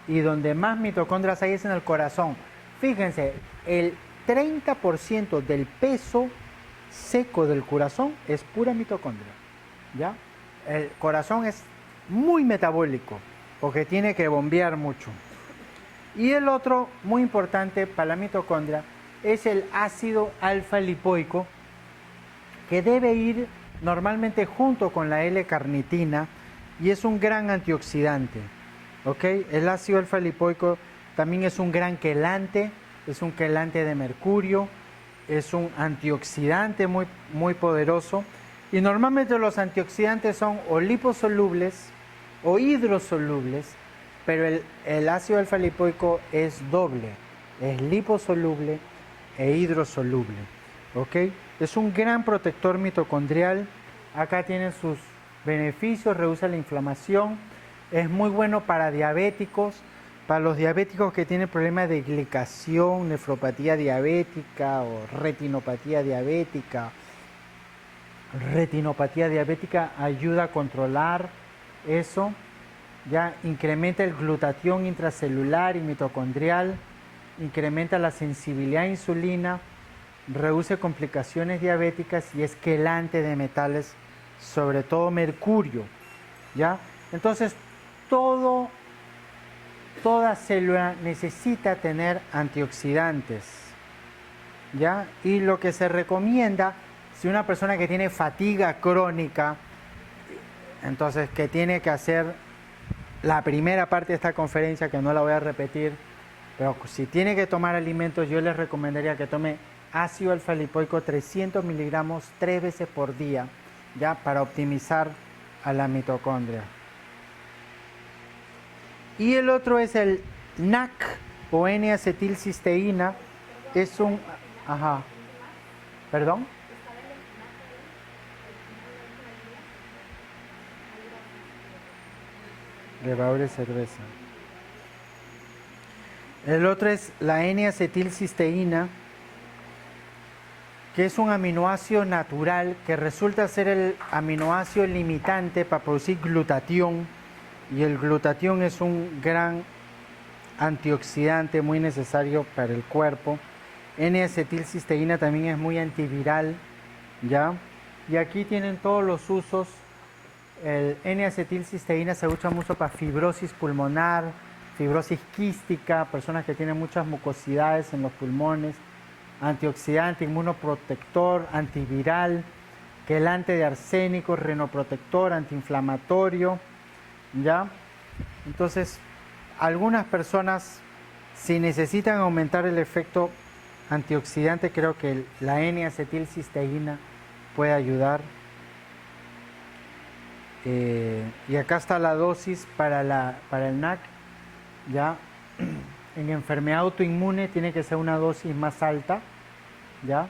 y donde más mitocondrias hay es en el corazón. Fíjense, el 30% del peso seco del corazón es pura mitocondria. ¿Ya? El corazón es muy metabólico porque tiene que bombear mucho. Y el otro, muy importante para la mitocondria, es el ácido alfa-lipoico, que debe ir normalmente junto con la L-carnitina y es un gran antioxidante. ¿Ok? El ácido alfa-lipoico también es un gran quelante, es un quelante de mercurio, es un antioxidante muy, muy poderoso. Y normalmente los antioxidantes son o liposolubles o hidrosolubles, pero el ácido alfa-lipoico es doble, es liposoluble e hidrosoluble. ¿Ok? Es un gran protector mitocondrial. Acá tiene sus beneficios, reduce la inflamación, es muy bueno para diabéticos, para los diabéticos que tienen problemas de glicación, nefropatía diabética o retinopatía diabética. Retinopatía diabética ayuda a controlar eso. Ya incrementa el glutatión intracelular y mitocondrial, incrementa la sensibilidad a insulina, reduce complicaciones diabéticas y es quelante de metales, sobre todo mercurio. ¿Ya? Entonces, toda célula necesita tener antioxidantes. ¿Ya? Y lo que se recomienda, si una persona que tiene fatiga crónica, entonces que tiene que hacer la primera parte de esta conferencia, que no la voy a repetir, pero si tiene que tomar alimentos, yo les recomendaría que tome ácido alfa-lipoico 300 miligramos 3 veces por día, ya, para optimizar a la mitocondria. Y el otro es el NAC o N-acetilcisteína. Es un... Ajá. ¿Perdón? De Baure cerveza. El otro es la N-acetilcisteína, que es un aminoácido natural que resulta ser el aminoácido limitante para producir glutatión, y el glutatión es un gran antioxidante muy necesario para el cuerpo. N-acetilcisteína también es muy antiviral, ¿ya? Y aquí tienen todos los usos. El N-acetilcisteína se usa mucho para fibrosis pulmonar, fibrosis quística, personas que tienen muchas mucosidades en los pulmones, antioxidante, inmunoprotector, antiviral, quelante de arsénico, renoprotector, antiinflamatorio, ¿ya? Entonces, algunas personas, si necesitan aumentar el efecto antioxidante, creo que la N-acetilcisteína puede ayudar. Y acá está la dosis para el NAC, ¿ya? En enfermedad autoinmune tiene que ser una dosis más alta, ¿ya?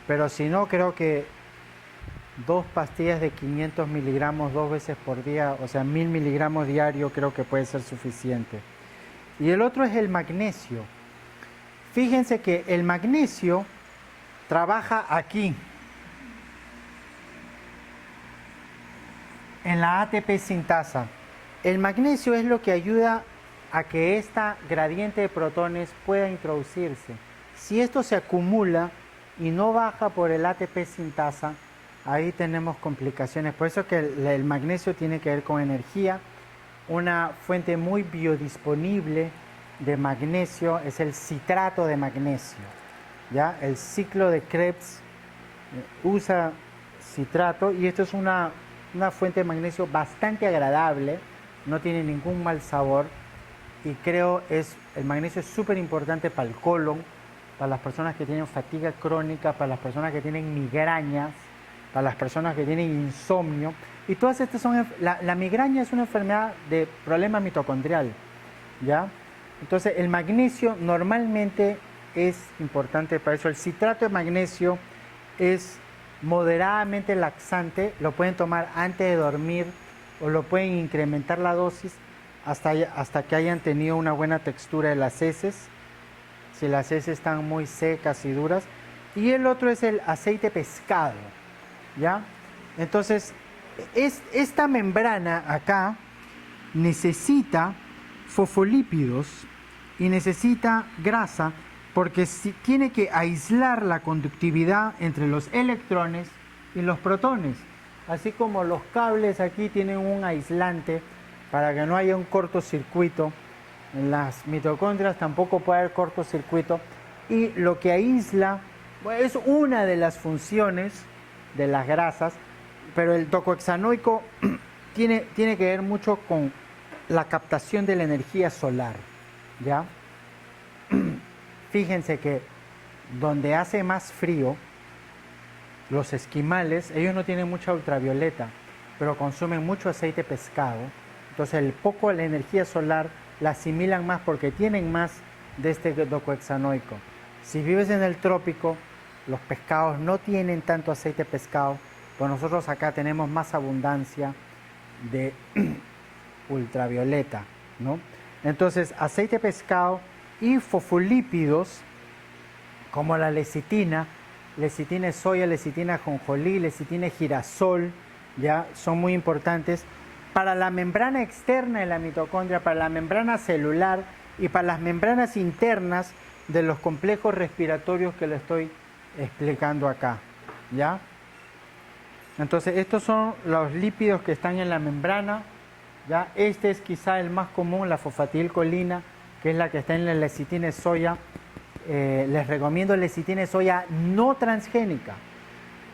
Pero si no, creo que 2 pastillas de 500 miligramos 2 veces por día, o sea 1000 miligramos diario, creo que puede ser suficiente. Y el otro es el magnesio. Fíjense que el magnesio trabaja aquí, en la ATP sintasa. El magnesio es lo que ayuda a que esta gradiente de protones pueda introducirse. Si esto se acumula y no baja por el ATP sintasa, ahí tenemos complicaciones. Por eso que el magnesio tiene que ver con energía. Una fuente muy biodisponible de magnesio es el citrato de magnesio. ¿Ya? El ciclo de Krebs usa citrato y esto es una fuente de magnesio bastante agradable, no tiene ningún mal sabor y creo el magnesio es súper importante para el colon, para las personas que tienen fatiga crónica, para las personas que tienen migrañas, para las personas que tienen insomnio. Y todas estas son, la migraña es una enfermedad de problema mitocondrial, ¿ya? Entonces el magnesio normalmente es importante para eso. El citrato de magnesio es moderadamente laxante, lo pueden tomar antes de dormir o lo pueden incrementar la dosis hasta que hayan tenido una buena textura de las heces, si las heces están muy secas y duras. Y el otro es el aceite pescado, ¿ya? Entonces, esta membrana acá necesita fosfolípidos y necesita grasa porque tiene que aislar la conductividad entre los electrones y los protones. Así como los cables aquí tienen un aislante para que no haya un cortocircuito, en las mitocondrias tampoco puede haber cortocircuito. Y lo que aísla, bueno, es una de las funciones de las grasas, pero el tocohexanoico tiene que ver mucho con la captación de la energía solar, ¿ya? Fíjense que donde hace más frío, los esquimales, ellos no tienen mucha ultravioleta, pero consumen mucho aceite pescado. Entonces el poco de la energía solar la asimilan más porque tienen más de este tocohexanoico. Si vives en el trópico, los pescados no tienen tanto aceite pescado, pues nosotros acá tenemos más abundancia de ultravioleta, ¿no? Entonces aceite pescado y fosfolípidos como la lecitina de soya, lecitina de ajonjolí, lecitina de girasol, ya son muy importantes para la membrana externa de la mitocondria, para la membrana celular y para las membranas internas de los complejos respiratorios que le estoy explicando acá, ¿ya? Entonces estos son los lípidos que están en la membrana, ¿ya? Este es quizá el más común, la fosfatilcolina, que es la que está en la lecitina de soya. Les recomiendo lecitina de soya no transgénica,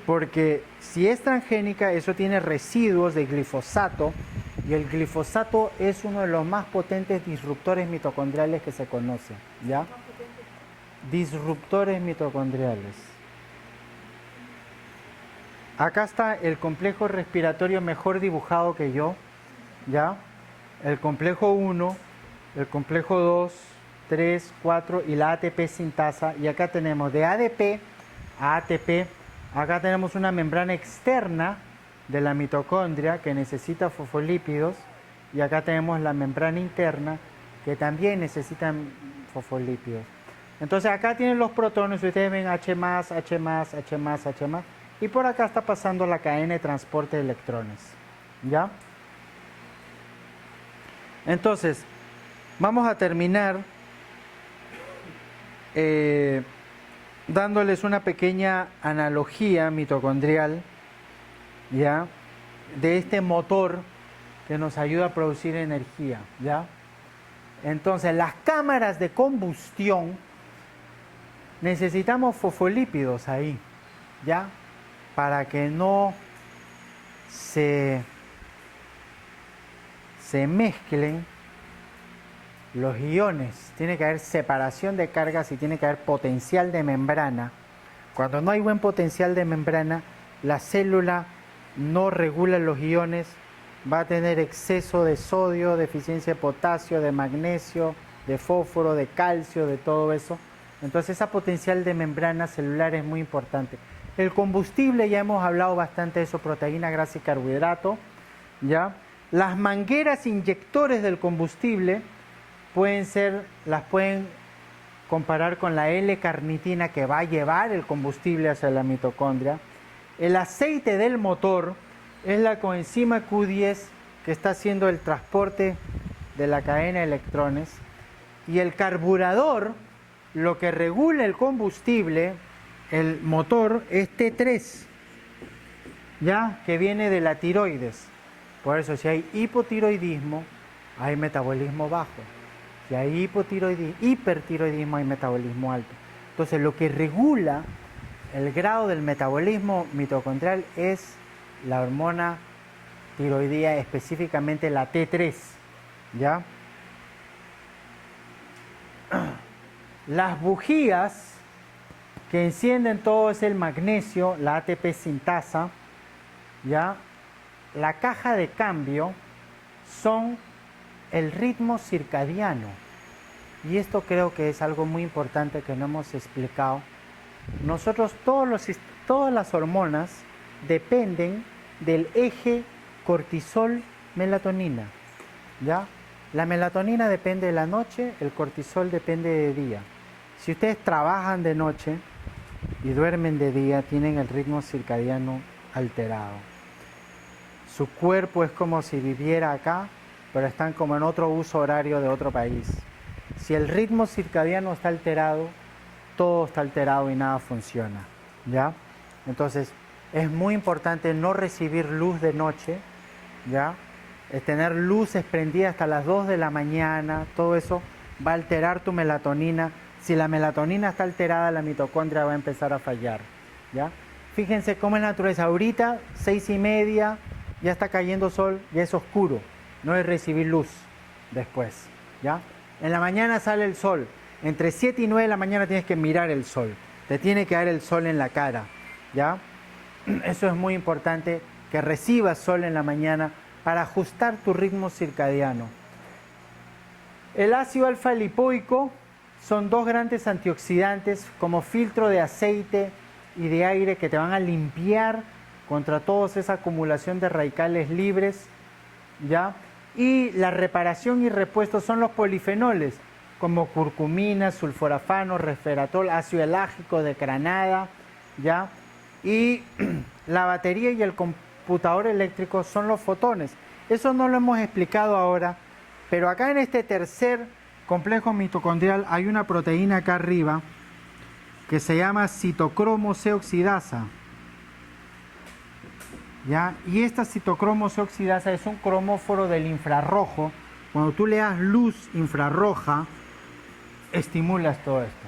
porque si es transgénica, eso tiene residuos de glifosato, y el glifosato es uno de los más potentes disruptores mitocondriales que se conocen, ¿ya? Disruptores mitocondriales. Acá está el complejo respiratorio mejor dibujado que yo, ¿ya? El complejo 1, el complejo 2, 3, 4 y la ATP sintasa. Y acá tenemos de ADP a ATP. Acá tenemos una membrana externa de la mitocondria que necesita fosfolípidos. Y acá tenemos la membrana interna que también necesita fosfolípidos. Entonces acá tienen los protones, ustedes ven H+, H+, H+, H+. Y por acá está pasando la cadena de transporte de electrones, ¿ya? Entonces, vamos a terminar dándoles una pequeña analogía mitocondrial, ¿ya? De este motor que nos ayuda a producir energía, ¿ya? Entonces, las cámaras de combustión necesitamos fosfolípidos ahí, ¿ya? Para que no se mezclen los iones. Tiene que haber separación de cargas y tiene que haber potencial de membrana. Cuando no hay buen potencial de membrana, la célula no regula los iones, va a tener exceso de sodio, deficiencia de potasio, de magnesio, de fósforo, de calcio, de todo eso. Entonces esa potencial de membrana celular es muy importante. El combustible, ya hemos hablado bastante de eso, proteína, grasa y carbohidrato, ¿ya? Las mangueras inyectores del combustible las pueden comparar con la L-carnitina que va a llevar el combustible hacia la mitocondria. El aceite del motor es la coenzima Q10 que está haciendo el transporte de la cadena de electrones. Y el carburador, lo que regula el combustible, el motor es T3, ya, que viene de la tiroides. Por eso, si hay hipotiroidismo, hay metabolismo bajo. Si hay hipertiroidismo, hay metabolismo alto. Entonces, lo que regula el grado del metabolismo mitocondrial es la hormona tiroidea, específicamente la T3, ¿ya? Las bujías que encienden todo es el magnesio, la ATP sintasa, ¿ya? La caja de cambio son el ritmo circadiano. Y esto creo que es algo muy importante que no hemos explicado. Nosotros, todas las hormonas dependen del eje cortisol-melatonina, ¿ya? La melatonina depende de la noche, el cortisol depende de día. Si ustedes trabajan de noche y duermen de día, tienen el ritmo circadiano alterado. Su cuerpo es como si viviera acá, pero están como en otro uso horario de otro país. Si el ritmo circadiano está alterado, todo está alterado y nada funciona, ¿ya? Entonces, es muy importante no recibir luz de noche, ¿ya? Es tener luces prendidas hasta las 2 de la mañana, todo eso va a alterar tu melatonina. Si la melatonina está alterada, la mitocondria va a empezar a fallar, ¿ya? Fíjense cómo es la naturaleza. Ahorita, 6:30, ya está cayendo sol, ya es oscuro, no es recibir luz después, ¿ya? En la mañana sale el sol, entre 7 y 9 de la mañana tienes que mirar el sol, te tiene que dar el sol en la cara, ¿ya? Eso es muy importante, que recibas sol en la mañana para ajustar tu ritmo circadiano. El ácido alfa lipoico son dos grandes antioxidantes como filtro de aceite y de aire que te van a limpiar contra toda esa acumulación de radicales libres, ¿ya? Y la reparación y repuesto son los polifenoles, como curcumina, sulforafano, resveratrol, ácido elágico de granada, ¿ya? Y la batería y el computador eléctrico son los fotones. Eso no lo hemos explicado ahora, pero acá en este tercer complejo mitocondrial hay una proteína acá arriba que se llama citocromo C oxidasa, ¿ya? Y esta citocromo C oxidasa es un cromóforo del infrarrojo. Cuando tú le das luz infrarroja, estimulas todo esto.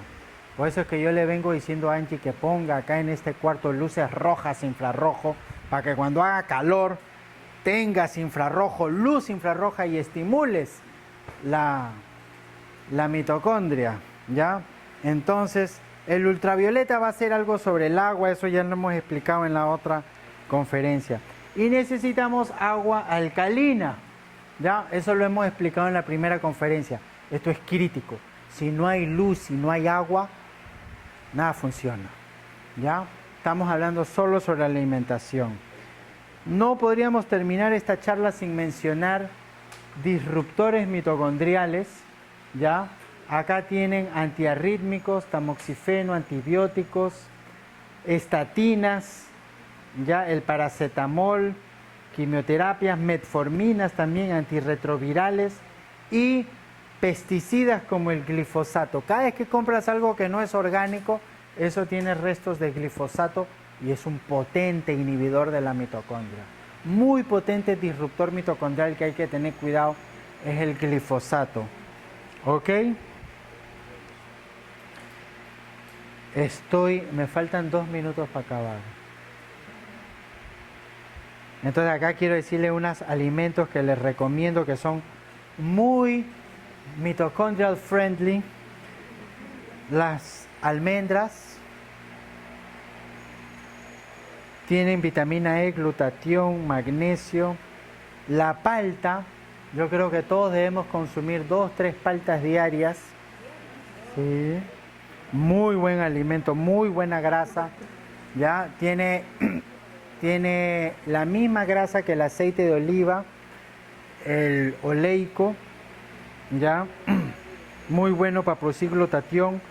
Por eso es que yo le vengo diciendo a Angie que ponga acá en este cuarto luces rojas infrarrojo, para que cuando haga calor tengas infrarrojo, luz infrarroja y estimules la mitocondria, ¿ya? Entonces, el ultravioleta va a ser algo sobre el agua, eso ya lo hemos explicado en la otra conferencia. Y necesitamos agua alcalina, ¿ya? Eso lo hemos explicado en la primera conferencia. Esto es crítico. Si no hay luz, si no hay agua, nada funciona, ¿ya? Estamos hablando solo sobre la alimentación. No podríamos terminar esta charla sin mencionar disruptores mitocondriales, ¿ya? Acá tienen antiarrítmicos, tamoxifeno, antibióticos, estatinas, ¿ya? El paracetamol, quimioterapias, metforminas también, antirretrovirales y pesticidas como el glifosato. Cada vez que compras algo que no es orgánico, eso tiene restos de glifosato y es un potente inhibidor de la mitocondria. Muy potente disruptor mitocondrial que hay que tener cuidado es el glifosato. ¿Ok? Me faltan 2 minutos para acabar. Entonces acá quiero decirle unos alimentos que les recomiendo que son muy mitochondrial friendly. Las almendras tienen vitamina E, glutatión, magnesio. La palta, yo creo que todos debemos consumir 2-3 paltas diarias. Sí. Muy buen alimento, muy buena grasa. Ya tiene la misma grasa que el aceite de oliva, el oleico, ya muy bueno para producir glutatión.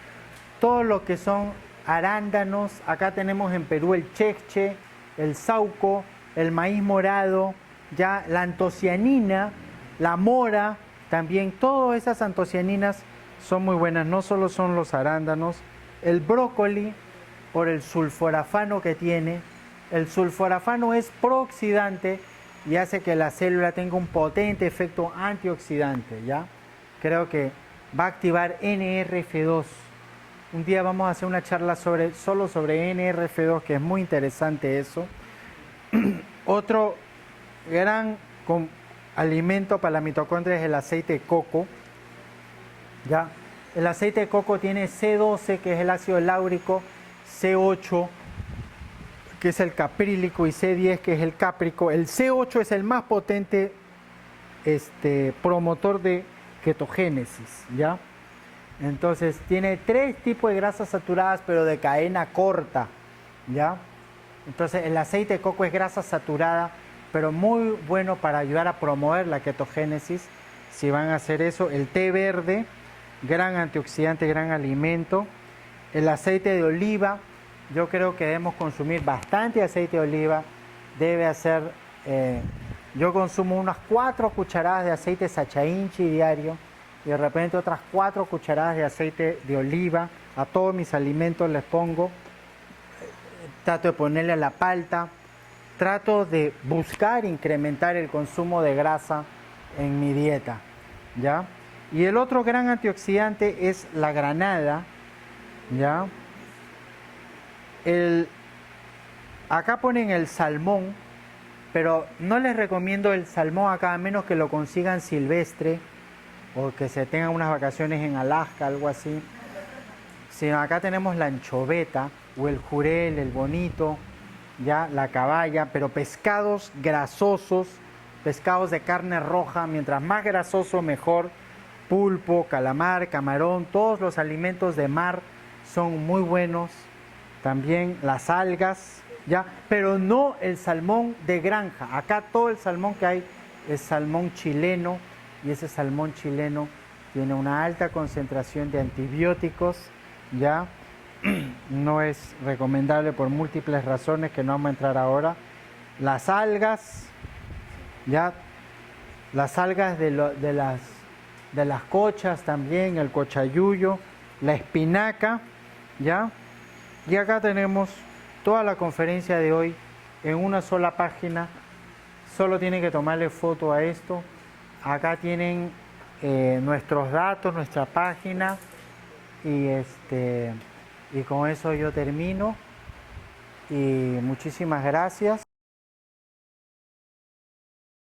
Todo lo que son arándanos, acá tenemos en Perú el chekche, el sauco, el maíz morado, ya la antocianina, la mora, también todas esas antocianinas son muy buenas, no solo son los arándanos, el brócoli, por el sulforafano que tiene. El sulforafano es prooxidante y hace que la célula tenga un potente efecto antioxidante, ¿ya? Creo que va a activar NRF2. Un día vamos a hacer una charla solo sobre NRF2, que es muy interesante eso. Otro gran alimento para la mitocondria es el aceite de coco, ¿ya? El aceite de coco tiene C12, que es el ácido láurico, C8, que es el caprílico, y C10, que es el cáprico. El C8 es el más potente promotor de ketogénesis, ¿ya? Entonces tiene 3 tipos de grasas saturadas, pero de cadena corta, ¿ya? Entonces el aceite de coco es grasa saturada, pero muy bueno para ayudar a promover la ketogénesis. Si van a hacer eso, el té verde, gran antioxidante, gran alimento. El aceite de oliva, yo creo que debemos consumir bastante aceite de oliva. Yo consumo unas 4 cucharadas de aceite Sacha Inchi diario y de repente otras 4 cucharadas de aceite de oliva. A todos mis alimentos les pongo. Trato de ponerle a la palta. Trato de buscar incrementar el consumo de grasa en mi dieta, ¿ya? Y el otro gran antioxidante es la granada, ¿ya? Acá ponen el salmón, pero no les recomiendo el salmón acá, a menos que lo consigan silvestre o que se tengan unas vacaciones en Alaska, algo así. Sino acá tenemos la anchoveta o el jurel, el bonito, ya la caballa, pero pescados grasosos, pescados de carne roja, mientras más grasoso mejor. Pulpo, calamar, camarón, todos los alimentos de mar son muy buenos. También las algas, ya, pero no el salmón de granja. Acá todo el salmón que hay es salmón chileno, y ese salmón chileno tiene una alta concentración de antibióticos, ya. No es recomendable por múltiples razones que no vamos a entrar ahora. Las algas, ya, las algas de las cochas también, el cochayuyo, la espinaca, ya. Y acá tenemos toda la conferencia de hoy en una sola página. Solo tienen que tomarle foto a esto. Acá tienen nuestros datos, nuestra página, y con eso yo termino. Y muchísimas gracias.